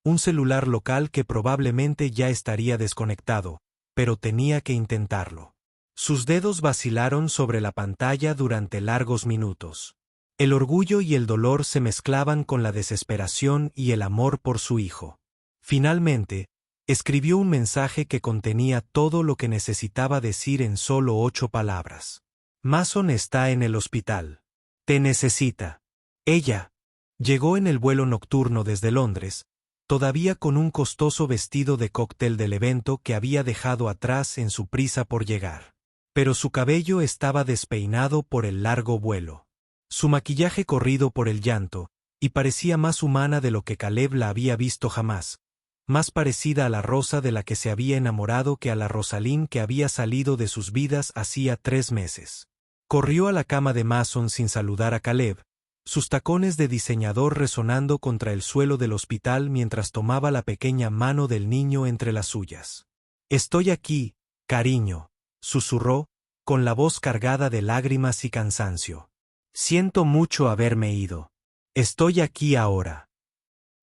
un celular local que probablemente ya estaría desconectado, pero tenía que intentarlo. Sus dedos vacilaron sobre la pantalla durante largos minutos. El orgullo y el dolor se mezclaban con la desesperación y el amor por su hijo. Finalmente, escribió un mensaje que contenía todo lo que necesitaba decir en solo 8 palabras. Mason está en el hospital. Te necesita. Ella llegó en el vuelo nocturno desde Londres, todavía con un costoso vestido de cóctel del evento que había dejado atrás en su prisa por llegar. Pero su cabello estaba despeinado por el largo vuelo. Su maquillaje corrido por el llanto, y parecía más humana de lo que Caleb la había visto jamás, más parecida a la Rosa de la que se había enamorado que a la Rosalind que había salido de sus vidas hacía 3 meses. Corrió a la cama de Mason sin saludar a Caleb, sus tacones de diseñador resonando contra el suelo del hospital mientras tomaba la pequeña mano del niño entre las suyas. «Estoy aquí, cariño», susurró, con la voz cargada de lágrimas y cansancio. «Siento mucho haberme ido. Estoy aquí ahora».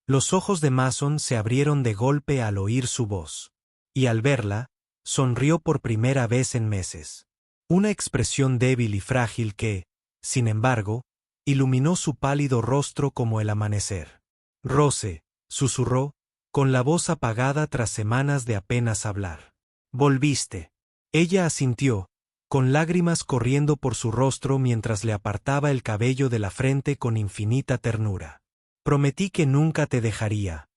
Los ojos de Mason se abrieron de golpe al oír su voz. Y al verla, sonrió por primera vez en meses. Una expresión débil y frágil que, sin embargo, iluminó su pálido rostro como el amanecer. «Rose», susurró, con la voz apagada tras semanas de apenas hablar. «Volviste». Ella asintió, con lágrimas corriendo por su rostro mientras le apartaba el cabello de la frente con infinita ternura. «Prometí que nunca te dejaría,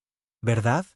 ¿verdad?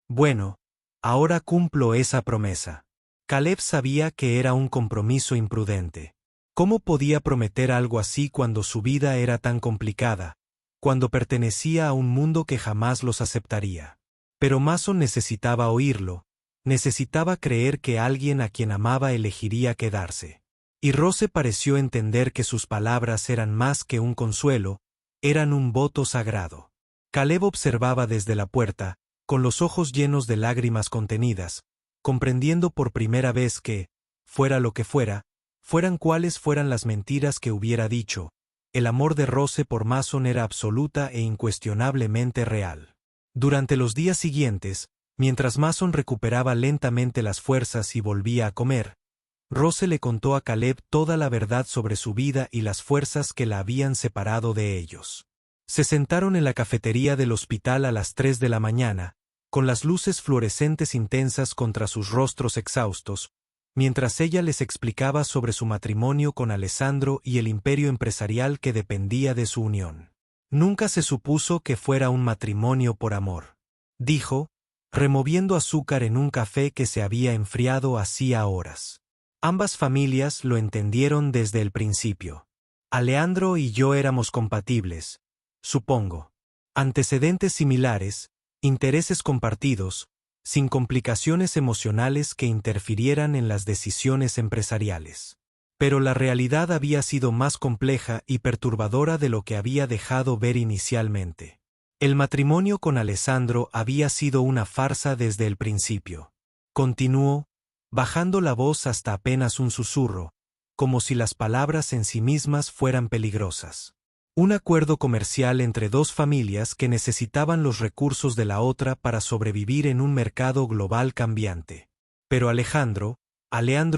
Bueno, ahora cumplo esa promesa». Caleb sabía que era un compromiso imprudente. ¿Cómo podía prometer algo así cuando su vida era tan complicada, cuando pertenecía a un mundo que jamás los aceptaría? Pero Mason necesitaba oírlo, necesitaba creer que alguien a quien amaba elegiría quedarse. Y Rose pareció entender que sus palabras eran más que un consuelo, eran un voto sagrado. Caleb observaba desde la puerta, con los ojos llenos de lágrimas contenidas, comprendiendo por primera vez que, fuera lo que fuera, fueran cuales fueran las mentiras que hubiera dicho, el amor de Rose por Mason era absoluta e incuestionablemente real. Durante los días siguientes, mientras Mason recuperaba lentamente las fuerzas y volvía a comer, Rose le contó a Caleb toda la verdad sobre su vida y las fuerzas que la habían separado de ellos. Se sentaron en la cafetería del hospital a las 3 de la mañana, con las luces fluorescentes intensas contra sus rostros exhaustos, mientras ella les explicaba sobre su matrimonio con Alessandro y el imperio empresarial que dependía de su unión. Nunca se supuso que fuera un matrimonio por amor, dijo, removiendo azúcar en un café que se había enfriado hacía horas. Ambas familias lo entendieron desde el principio. Alejandro y yo éramos compatibles, supongo. Antecedentes similares, intereses compartidos, sin complicaciones emocionales que interfirieran en las decisiones empresariales. Pero la realidad había sido más compleja y perturbadora de lo que había dejado ver inicialmente. El matrimonio con Alessandro había sido una farsa desde el principio. Continuó, bajando la voz hasta apenas un susurro, como si las palabras en sí mismas fueran peligrosas. Un acuerdo comercial entre dos familias que necesitaban los recursos de la otra para sobrevivir en un mercado global cambiante. Pero Alejandro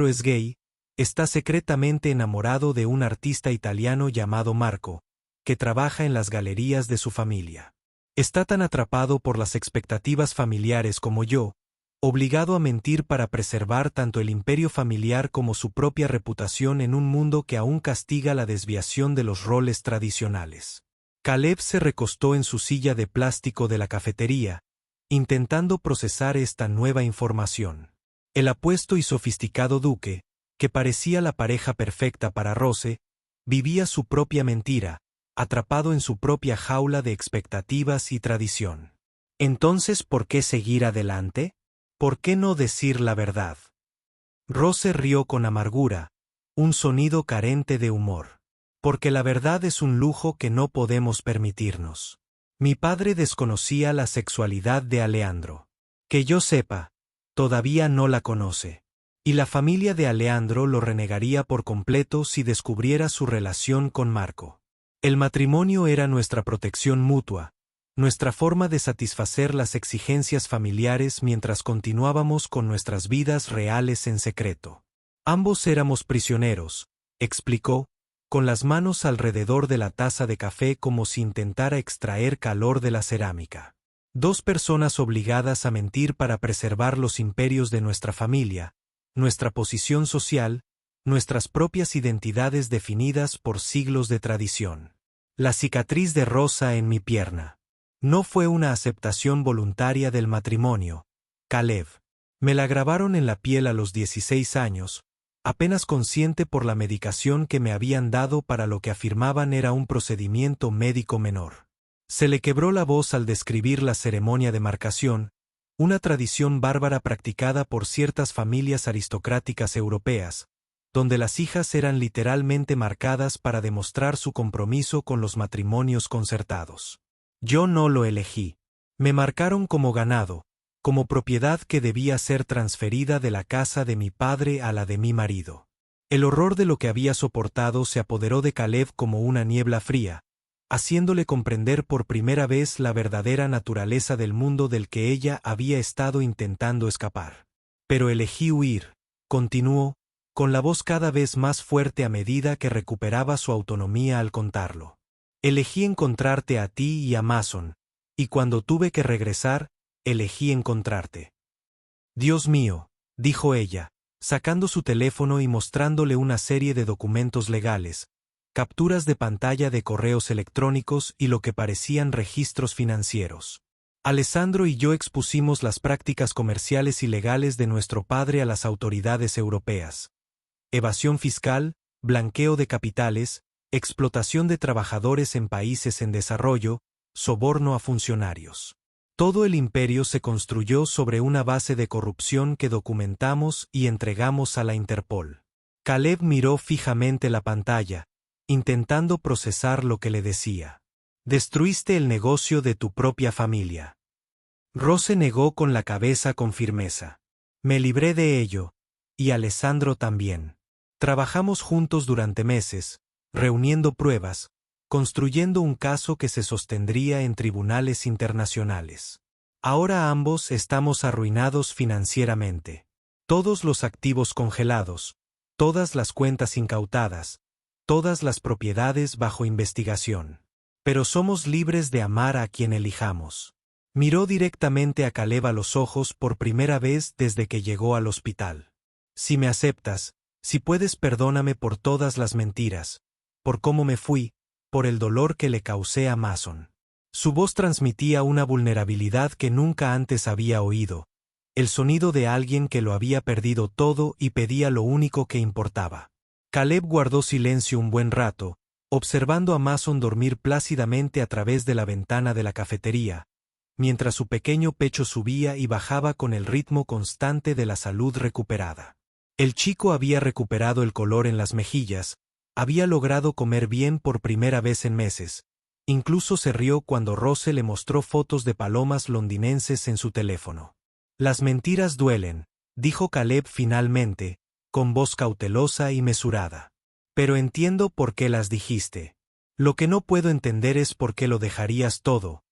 es gay, Está secretamente enamorado de un artista italiano llamado Marco, que trabaja en las galerías de su familia. Está tan atrapado por las expectativas familiares como yo, obligado a mentir para preservar tanto el imperio familiar como su propia reputación en un mundo que aún castiga la desviación de los roles tradicionales. Caleb se recostó en su silla de plástico de la cafetería, intentando procesar esta nueva información. El apuesto y sofisticado duque, que parecía la pareja perfecta para Rose, vivía su propia mentira, atrapado en su propia jaula de expectativas y tradición. Entonces, ¿por qué seguir adelante? ¿Por qué no decir la verdad? Rose rió con amargura, un sonido carente de humor. Porque la verdad es un lujo que no podemos permitirnos. Mi padre desconocía la sexualidad de Aleandro. Que yo sepa, todavía no la conoce. Y la familia de Aleandro lo renegaría por completo si descubriera su relación con Marco. El matrimonio era nuestra protección mutua, nuestra forma de satisfacer las exigencias familiares mientras continuábamos con nuestras vidas reales en secreto. Ambos éramos prisioneros, explicó, con las manos alrededor de la taza de café como si intentara extraer calor de la cerámica. Dos personas obligadas a mentir para preservar los imperios de nuestra familia, nuestra posición social, nuestras propias identidades definidas por siglos de tradición. La cicatriz de Rosa en mi pierna. No fue una aceptación voluntaria del matrimonio, Caleb. Me la grabaron en la piel a los 16 años, apenas consciente por la medicación que me habían dado para lo que afirmaban era un procedimiento médico menor. Se le quebró la voz al describir la ceremonia de marcación, una tradición bárbara practicada por ciertas familias aristocráticas europeas, donde las hijas eran literalmente marcadas para demostrar su compromiso con los matrimonios concertados. Yo no lo elegí. Me marcaron como ganado, como propiedad que debía ser transferida de la casa de mi padre a la de mi marido. El horror de lo que había soportado se apoderó de Caleb como una niebla fría, haciéndole comprender por primera vez la verdadera naturaleza del mundo del que ella había estado intentando escapar. Pero elegí huir, continuó, con la voz cada vez más fuerte a medida que recuperaba su autonomía al contarlo. Elegí encontrarte a ti y a Mason, y cuando tuve que regresar, elegí encontrarte. Dios mío, dijo ella, sacando su teléfono y mostrándole una serie de documentos legales, capturas de pantalla de correos electrónicos y lo que parecían registros financieros. Alessandro y yo expusimos las prácticas comerciales y legales de nuestro padre a las autoridades europeas. Evasión fiscal, blanqueo de capitales, explotación de trabajadores en países en desarrollo, soborno a funcionarios. Todo el imperio se construyó sobre una base de corrupción que documentamos y entregamos a la Interpol. Caleb miró fijamente la pantalla, intentando procesar lo que le decía. Destruiste el negocio de tu propia familia. Rose negó con la cabeza con firmeza. Me libré de ello, y Alessandro también. Trabajamos juntos durante meses, reuniendo pruebas, construyendo un caso que se sostendría en tribunales internacionales. Ahora ambos estamos arruinados financieramente. Todos los activos congelados, todas las cuentas incautadas, todas las propiedades bajo investigación. Pero somos libres de amar a quien elijamos. Miró directamente a Caleb a los ojos por primera vez desde que llegó al hospital. Si me aceptas, si puedes, perdóname por todas las mentiras, por cómo me fui, por el dolor que le causé a Mason. Su voz transmitía una vulnerabilidad que nunca antes había oído, el sonido de alguien que lo había perdido todo y pedía lo único que importaba. Caleb guardó silencio un buen rato, observando a Mason dormir plácidamente a través de la ventana de la cafetería, mientras su pequeño pecho subía y bajaba con el ritmo constante de la salud recuperada. El chico había recuperado el color en las mejillas, había logrado comer bien por primera vez en meses, incluso se rió cuando Rose le mostró fotos de palomas londinenses en su teléfono. Las mentiras duelen, dijo Caleb finalmente, con voz cautelosa y mesurada. Pero entiendo por qué las dijiste. Lo que no puedo entender es por qué lo dejarías todo,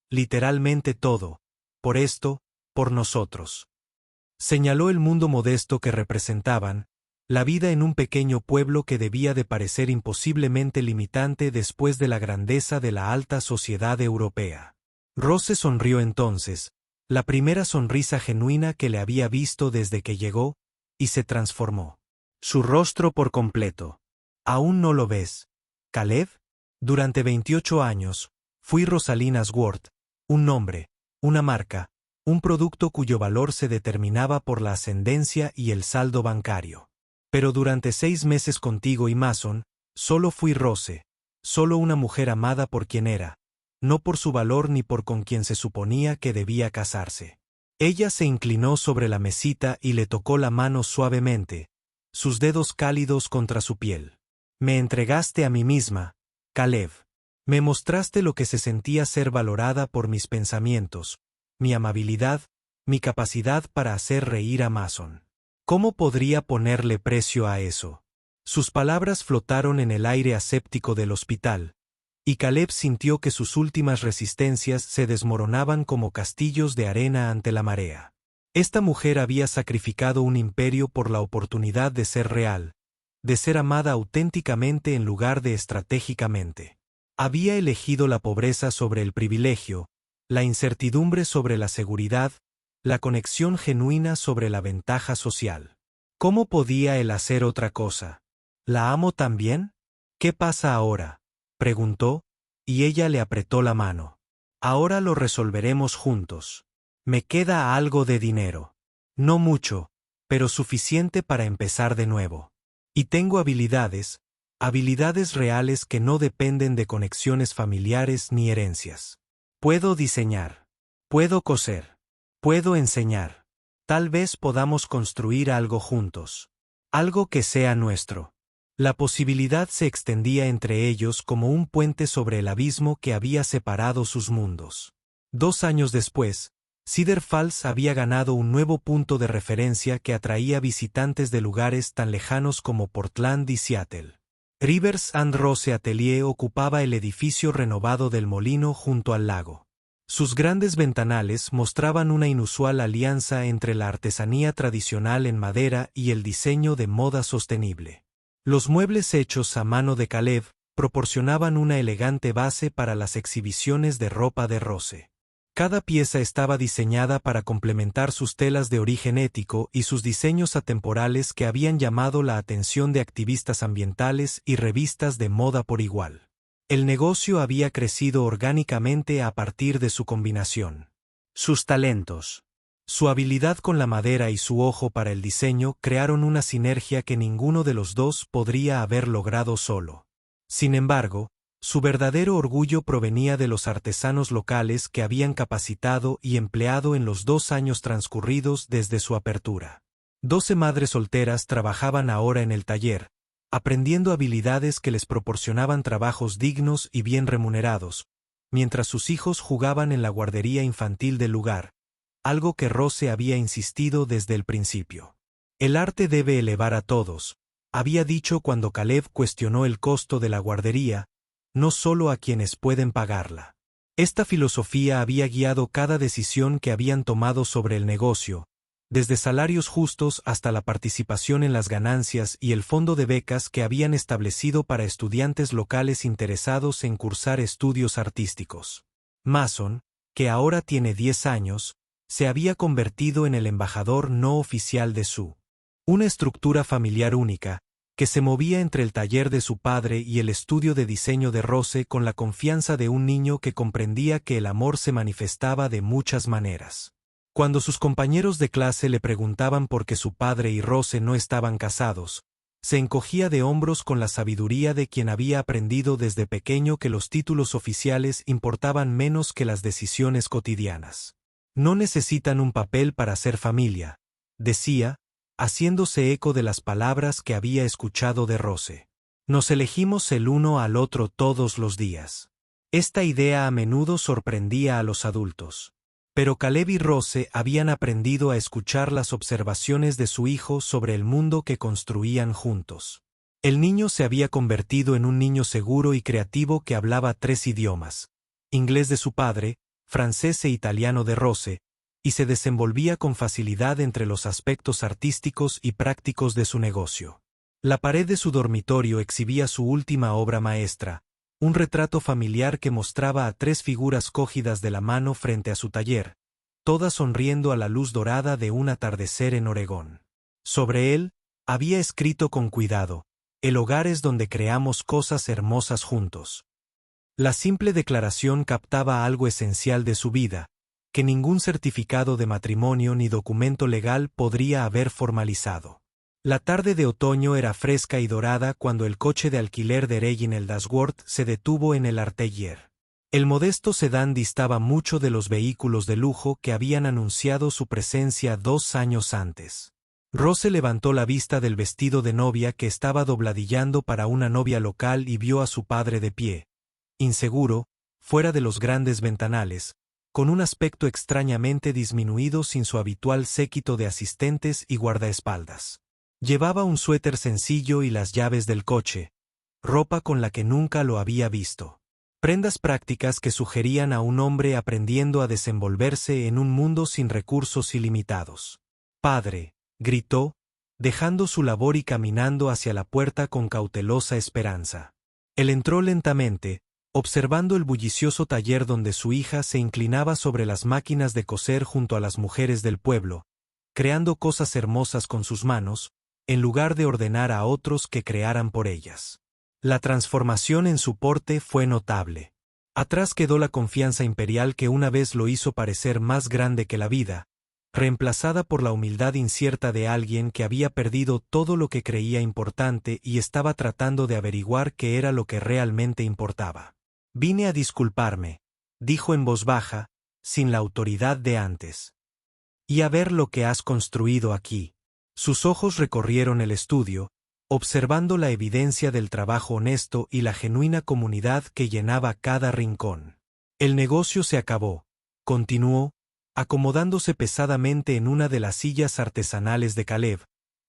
literalmente todo, por esto, por nosotros. Señaló el mundo modesto que representaban, La vida en un pequeño pueblo que debía de parecer imposiblemente limitante después de la grandeza de la alta sociedad europea. Rose sonrió entonces, la primera sonrisa genuina que le había visto desde que llegó, y se transformó. Su rostro por completo. ¿Aún no lo ves, Caleb? Durante 28 años, fui Rosalind Ashworth, un nombre, una marca, un producto cuyo valor se determinaba por la ascendencia y el saldo bancario. Pero durante 6 meses contigo y Mason, solo fui Rose, solo una mujer amada por quien era, no por su valor ni por con quien se suponía que debía casarse. Ella se inclinó sobre la mesita y le tocó la mano suavemente, sus dedos cálidos contra su piel. Me entregaste a mí misma, Caleb. Me mostraste lo que se sentía ser valorada por mis pensamientos, mi amabilidad, mi capacidad para hacer reír a Mason. ¿Cómo podría ponerle precio a eso? Sus palabras flotaron en el aire aséptico del hospital, y Caleb sintió que sus últimas resistencias se desmoronaban como castillos de arena ante la marea. Esta mujer había sacrificado un imperio por la oportunidad de ser real, de ser amada auténticamente en lugar de estratégicamente. Había elegido la pobreza sobre el privilegio, la incertidumbre sobre la seguridad, la conexión genuina sobre la ventaja social. ¿Cómo podía él hacer otra cosa? ¿La amo también? ¿Qué pasa ahora?, preguntó, y ella le apretó la mano. Ahora lo resolveremos juntos. Me queda algo de dinero. No mucho, pero suficiente para empezar de nuevo. Y tengo habilidades reales que no dependen de conexiones familiares ni herencias. Puedo diseñar. Puedo coser. Puedo enseñar. Tal vez podamos construir algo juntos. Algo que sea nuestro. La posibilidad se extendía entre ellos como un puente sobre el abismo que había separado sus mundos. 2 años después, Cedar Falls había ganado un nuevo punto de referencia que atraía visitantes de lugares tan lejanos como Portland y Seattle. Rivers and Rose Atelier ocupaba el edificio renovado del molino junto al lago. Sus grandes ventanales mostraban una inusual alianza entre la artesanía tradicional en madera y el diseño de moda sostenible. Los muebles hechos a mano de Caleb proporcionaban una elegante base para las exhibiciones de ropa de Rose. Cada pieza estaba diseñada para complementar sus telas de origen ético y sus diseños atemporales que habían llamado la atención de activistas ambientales y revistas de moda por igual. El negocio había crecido orgánicamente a partir de su combinación. Sus talentos, su habilidad con la madera y su ojo para el diseño crearon una sinergia que ninguno de los dos podría haber logrado solo. Sin embargo, su verdadero orgullo provenía de los artesanos locales que habían capacitado y empleado en los 2 años transcurridos desde su apertura. 12 madres solteras trabajaban ahora en el taller, aprendiendo habilidades que les proporcionaban trabajos dignos y bien remunerados, mientras sus hijos jugaban en la guardería infantil del lugar, algo que Rose había insistido desde el principio. El arte debe elevar a todos, había dicho cuando Caleb cuestionó el costo de la guardería, no solo a quienes pueden pagarla. Esta filosofía había guiado cada decisión que habían tomado sobre el negocio, desde salarios justos hasta la participación en las ganancias y el fondo de becas que habían establecido para estudiantes locales interesados en cursar estudios artísticos. Mason, que ahora tiene 10 años, se había convertido en el embajador no oficial de una estructura familiar única, que se movía entre el taller de su padre y el estudio de diseño de Rose con la confianza de un niño que comprendía que el amor se manifestaba de muchas maneras. Cuando sus compañeros de clase le preguntaban por qué su padre y Rose no estaban casados, se encogía de hombros con la sabiduría de quien había aprendido desde pequeño que los títulos oficiales importaban menos que las decisiones cotidianas. No necesitan un papel para ser familia, decía, haciéndose eco de las palabras que había escuchado de Rose. Nos elegimos el uno al otro todos los días. Esta idea a menudo sorprendía a los adultos. Pero Caleb y Rose habían aprendido a escuchar las observaciones de su hijo sobre el mundo que construían juntos. El niño se había convertido en un niño seguro y creativo que hablaba 3 idiomas: inglés de su padre, francés e italiano de Rose, y se desenvolvía con facilidad entre los aspectos artísticos y prácticos de su negocio. La pared de su dormitorio exhibía su última obra maestra, un retrato familiar que mostraba a 3 figuras cogidas de la mano frente a su taller, todas sonriendo a la luz dorada de un atardecer en Oregón. Sobre él, había escrito con cuidado: "El hogar es donde creamos cosas hermosas juntos". La simple declaración captaba algo esencial de su vida, que ningún certificado de matrimonio ni documento legal podría haber formalizado. La tarde de otoño era fresca y dorada cuando el coche de alquiler de Reginald Ashworth se detuvo en el Artelier. El modesto sedán distaba mucho de los vehículos de lujo que habían anunciado su presencia 2 años antes. Rose levantó la vista del vestido de novia que estaba dobladillando para una novia local y vio a su padre de pie, inseguro, fuera de los grandes ventanales, con un aspecto extrañamente disminuido sin su habitual séquito de asistentes y guardaespaldas. Llevaba un suéter sencillo y las llaves del coche, ropa con la que nunca lo había visto. Prendas prácticas que sugerían a un hombre aprendiendo a desenvolverse en un mundo sin recursos ilimitados. «Padre», gritó, dejando su labor y caminando hacia la puerta con cautelosa esperanza. Él entró lentamente, observando el bullicioso taller donde su hija se inclinaba sobre las máquinas de coser junto a las mujeres del pueblo, creando cosas hermosas con sus manos, en lugar de ordenar a otros que crearan por ellas. La transformación en su porte fue notable. Atrás quedó la confianza imperial que una vez lo hizo parecer más grande que la vida, reemplazada por la humildad incierta de alguien que había perdido todo lo que creía importante y estaba tratando de averiguar qué era lo que realmente importaba. «Vine a disculparme», dijo en voz baja, sin la autoridad de antes. «Y a ver lo que has construido aquí». Sus ojos recorrieron el estudio, observando la evidencia del trabajo honesto y la genuina comunidad que llenaba cada rincón. «El negocio se acabó», continuó, acomodándose pesadamente en una de las sillas artesanales de Caleb,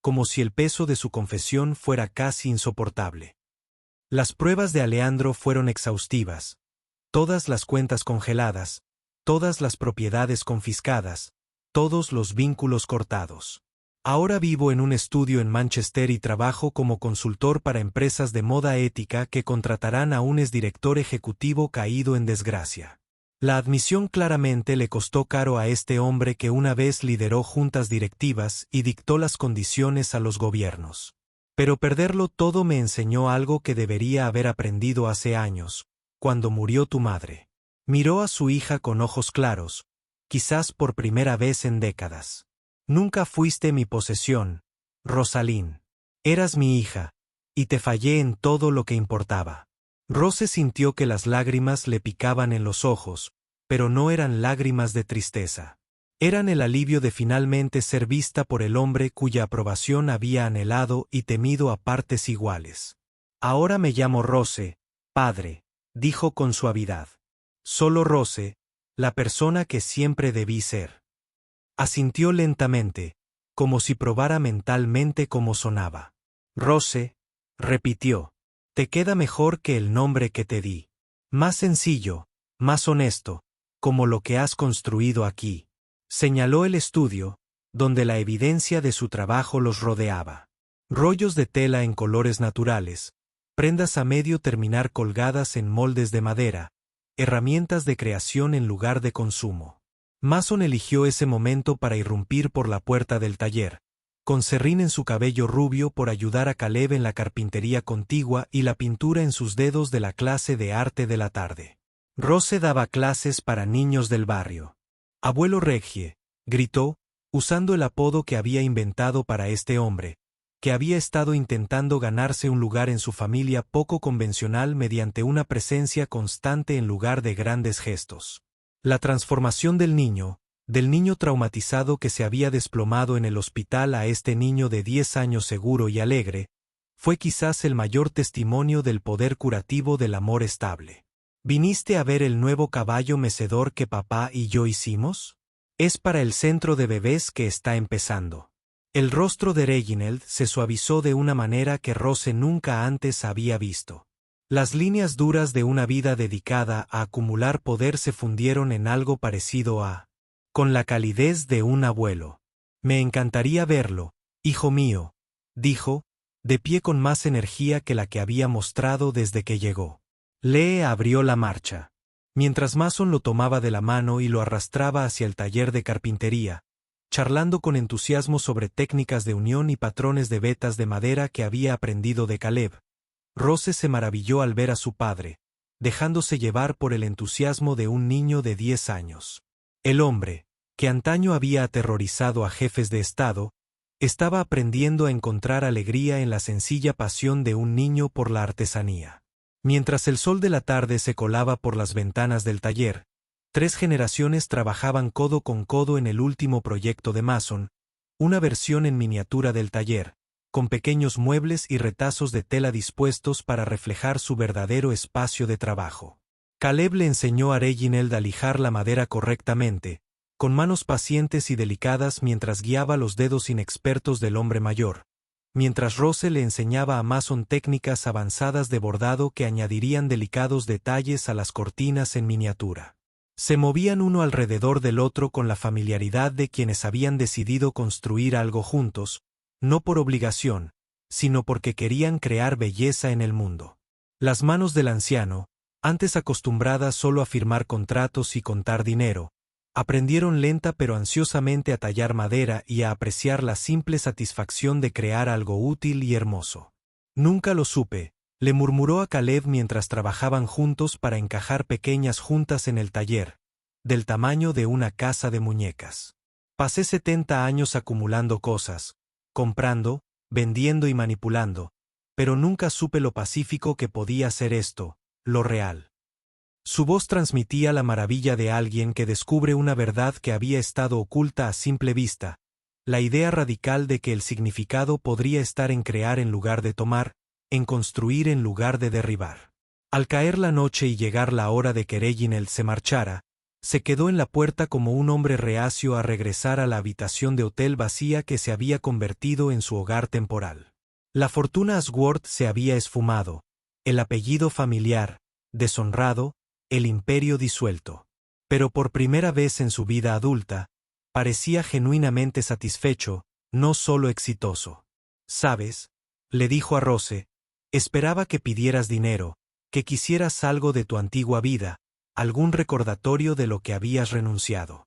como si el peso de su confesión fuera casi insoportable. Las pruebas de Aleandro fueron exhaustivas, todas las cuentas congeladas, todas las propiedades confiscadas, todos los vínculos cortados. «Ahora vivo en un estudio en Manchester y trabajo como consultor para empresas de moda ética que contratarán a un exdirector ejecutivo caído en desgracia». La admisión claramente le costó caro a este hombre que una vez lideró juntas directivas y dictó las condiciones a los gobiernos. «Pero perderlo todo me enseñó algo que debería haber aprendido hace años, cuando murió tu madre». Miró a su hija con ojos claros, quizás por primera vez en décadas. «Nunca fuiste mi posesión, Rosalind. Eras mi hija, y te fallé en todo lo que importaba». Rose sintió que las lágrimas le picaban en los ojos, pero no eran lágrimas de tristeza. Eran el alivio de finalmente ser vista por el hombre cuya aprobación había anhelado y temido a partes iguales. «Ahora me llamo Rose, padre», dijo con suavidad. «Solo Rose, la persona que siempre debí ser». Asintió lentamente, como si probara mentalmente cómo sonaba. «Rose», repitió, «te queda mejor que el nombre que te di. Más sencillo, más honesto, como lo que has construido aquí». Señaló el estudio, donde la evidencia de su trabajo los rodeaba. Rollos de tela en colores naturales, prendas a medio terminar colgadas en moldes de madera, herramientas de creación en lugar de consumo. Mason eligió ese momento para irrumpir por la puerta del taller, con serrín en su cabello rubio por ayudar a Caleb en la carpintería contigua y la pintura en sus dedos de la clase de arte de la tarde. Rose daba clases para niños del barrio. «Abuelo Reggie», gritó, usando el apodo que había inventado para este hombre, que había estado intentando ganarse un lugar en su familia poco convencional mediante una presencia constante en lugar de grandes gestos. La transformación del niño traumatizado que se había desplomado en el hospital a este niño de 10 años seguro y alegre, fue quizás el mayor testimonio del poder curativo del amor estable. «¿Viniste a ver el nuevo caballo mecedor que papá y yo hicimos? Es para el centro de bebés que está empezando». El rostro de Reginald se suavizó de una manera que Rose nunca antes había visto. Las líneas duras de una vida dedicada a acumular poder se fundieron en algo parecido a con la calidez de un abuelo. Me encantaría verlo, hijo mío, dijo, de pie con más energía que la que había mostrado desde que llegó. Lee abrió la marcha. Mientras Mason lo tomaba de la mano y lo arrastraba hacia el taller de carpintería, charlando con entusiasmo sobre técnicas de unión y patrones de vetas de madera que había aprendido de Caleb, Rose se maravilló al ver a su padre, dejándose llevar por el entusiasmo de un niño de 10 años. El hombre, que antaño había aterrorizado a jefes de Estado, estaba aprendiendo a encontrar alegría en la sencilla pasión de un niño por la artesanía. Mientras el sol de la tarde se colaba por las ventanas del taller, 3 generaciones trabajaban codo con codo en el último proyecto de Mason, una versión en miniatura del taller, con pequeños muebles y retazos de tela dispuestos para reflejar su verdadero espacio de trabajo. Caleb le enseñó a Reginald a lijar la madera correctamente, con manos pacientes y delicadas mientras guiaba los dedos inexpertos del hombre mayor, mientras Rose le enseñaba a Mason técnicas avanzadas de bordado que añadirían delicados detalles a las cortinas en miniatura. Se movían uno alrededor del otro con la familiaridad de quienes habían decidido construir algo juntos, no por obligación, sino porque querían crear belleza en el mundo. Las manos del anciano, antes acostumbradas solo a firmar contratos y contar dinero, aprendieron lenta pero ansiosamente a tallar madera y a apreciar la simple satisfacción de crear algo útil y hermoso. Nunca lo supe, le murmuró a Caleb mientras trabajaban juntos para encajar pequeñas juntas en el taller, del tamaño de una casa de muñecas. Pasé 70 años acumulando cosas, comprando, vendiendo y manipulando, pero nunca supe lo pacífico que podía ser esto, lo real. Su voz transmitía la maravilla de alguien que descubre una verdad que había estado oculta a simple vista, la idea radical de que el significado podría estar en crear en lugar de tomar, en construir en lugar de derribar. Al caer la noche y llegar la hora de que Reginald se marchara, se quedó en la puerta como un hombre reacio a regresar a la habitación de hotel vacía que se había convertido en su hogar temporal. La fortuna Ashworth se había esfumado, el apellido familiar, deshonrado, el imperio disuelto. Pero por primera vez en su vida adulta, parecía genuinamente satisfecho, no solo exitoso. «¿Sabes?», le dijo a Rose, «esperaba que pidieras dinero, que quisieras algo de tu antigua vida, algún recordatorio de lo que habías renunciado».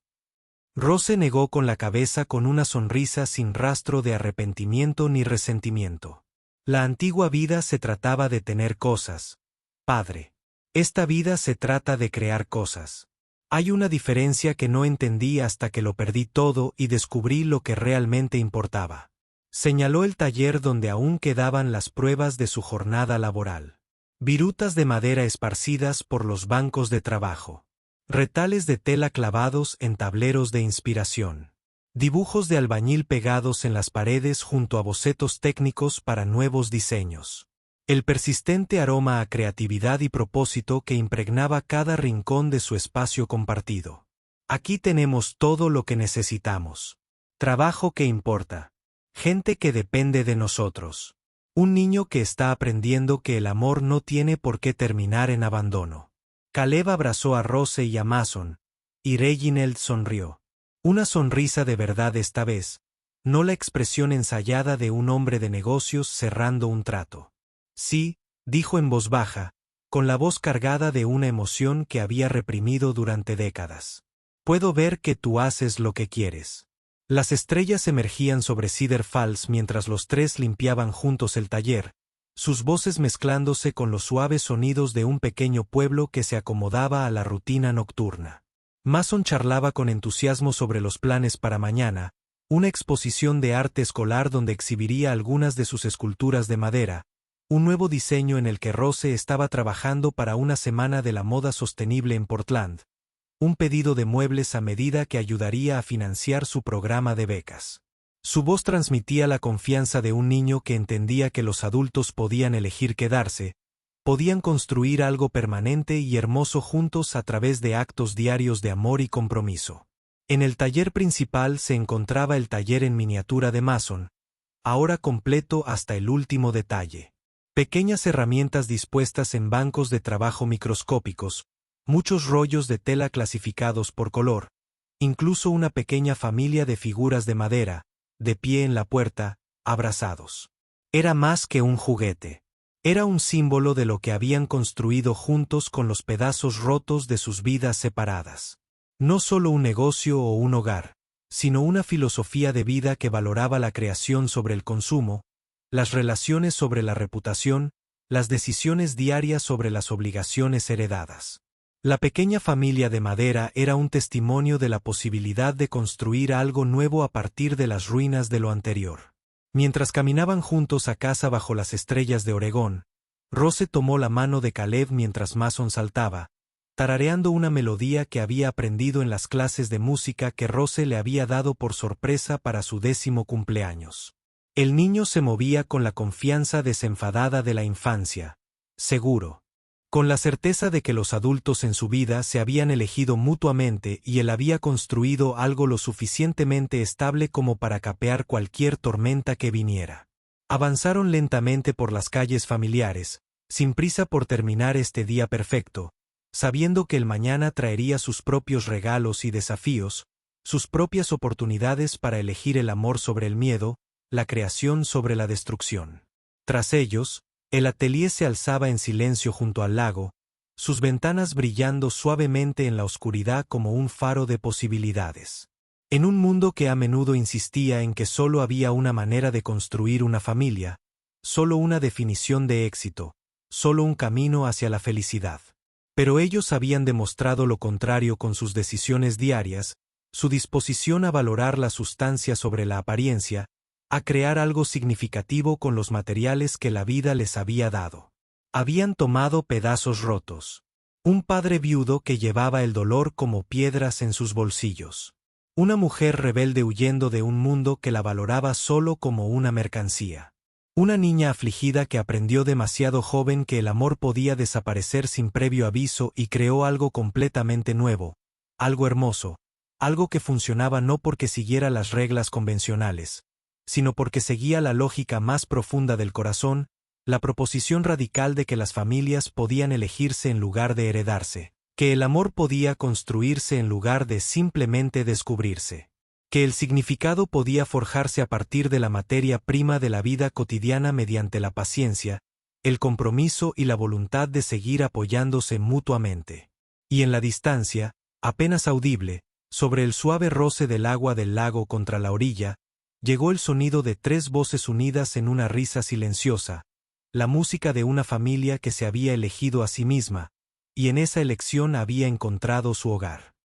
Rose negó con la cabeza con una sonrisa sin rastro de arrepentimiento ni resentimiento. La antigua vida se trataba de tener cosas, padre. Esta vida se trata de crear cosas. Hay una diferencia que no entendí hasta que lo perdí todo y descubrí lo que realmente importaba. Señaló el taller donde aún quedaban las pruebas de su jornada laboral. Virutas de madera esparcidas por los bancos de trabajo. Retales de tela clavados en tableros de inspiración. Dibujos de albañil pegados en las paredes junto a bocetos técnicos para nuevos diseños. El persistente aroma a creatividad y propósito que impregnaba cada rincón de su espacio compartido. Aquí tenemos todo lo que necesitamos. Trabajo que importa. Gente que depende de nosotros. Un niño que está aprendiendo que el amor no tiene por qué terminar en abandono. Caleb abrazó a Rose y a Mason, y Reginald sonrió. Una sonrisa de verdad esta vez, no la expresión ensayada de un hombre de negocios cerrando un trato. «Sí», dijo en voz baja, con la voz cargada de una emoción que había reprimido durante décadas. «Puedo ver que tú haces lo que quieres». Las estrellas emergían sobre Cedar Falls mientras los 3 limpiaban juntos el taller, sus voces mezclándose con los suaves sonidos de un pequeño pueblo que se acomodaba a la rutina nocturna. Mason charlaba con entusiasmo sobre los planes para mañana, una exposición de arte escolar donde exhibiría algunas de sus esculturas de madera, un nuevo diseño en el que Rose estaba trabajando para una semana de la moda sostenible en Portland, un pedido de muebles a medida que ayudaría a financiar su programa de becas. Su voz transmitía la confianza de un niño que entendía que los adultos podían elegir quedarse, podían construir algo permanente y hermoso juntos a través de actos diarios de amor y compromiso. En el taller principal se encontraba el taller en miniatura de Mason, ahora completo hasta el último detalle. Pequeñas herramientas dispuestas en bancos de trabajo microscópicos, muchos rollos de tela clasificados por color, incluso una pequeña familia de figuras de madera, de pie en la puerta, abrazados. Era más que un juguete. Era un símbolo de lo que habían construido juntos con los pedazos rotos de sus vidas separadas. No solo un negocio o un hogar, sino una filosofía de vida que valoraba la creación sobre el consumo, las relaciones sobre la reputación, las decisiones diarias sobre las obligaciones heredadas. La pequeña familia de madera era un testimonio de la posibilidad de construir algo nuevo a partir de las ruinas de lo anterior. Mientras caminaban juntos a casa bajo las estrellas de Oregón, Rose tomó la mano de Caleb mientras Mason saltaba, tarareando una melodía que había aprendido en las clases de música que Rose le había dado por sorpresa para su 10º cumpleaños. El niño se movía con la confianza desenfadada de la infancia, seguro, con la certeza de que los adultos en su vida se habían elegido mutuamente y él había construido algo lo suficientemente estable como para capear cualquier tormenta que viniera. Avanzaron lentamente por las calles familiares, sin prisa por terminar este día perfecto, sabiendo que el mañana traería sus propios regalos y desafíos, sus propias oportunidades para elegir el amor sobre el miedo, la creación sobre la destrucción. Tras ellos, el atelier se alzaba en silencio junto al lago, sus ventanas brillando suavemente en la oscuridad como un faro de posibilidades. En un mundo que a menudo insistía en que solo había una manera de construir una familia, solo una definición de éxito, solo un camino hacia la felicidad. Pero ellos habían demostrado lo contrario con sus decisiones diarias, su disposición a valorar la sustancia sobre la apariencia, a crear algo significativo con los materiales que la vida les había dado. Habían tomado pedazos rotos. Un padre viudo que llevaba el dolor como piedras en sus bolsillos. Una mujer rebelde huyendo de un mundo que la valoraba solo como una mercancía. Una niña afligida que aprendió demasiado joven que el amor podía desaparecer sin previo aviso y creó algo completamente nuevo, algo hermoso, algo que funcionaba no porque siguiera las reglas convencionales, sino porque seguía la lógica más profunda del corazón, la proposición radical de que las familias podían elegirse en lugar de heredarse, que el amor podía construirse en lugar de simplemente descubrirse, que el significado podía forjarse a partir de la materia prima de la vida cotidiana mediante la paciencia, el compromiso y la voluntad de seguir apoyándose mutuamente. Y en la distancia, apenas audible, sobre el suave roce del agua del lago contra la orilla, llegó el sonido de 3 voces unidas en una risa silenciosa, la música de una familia que se había elegido a sí misma, y en esa elección había encontrado su hogar.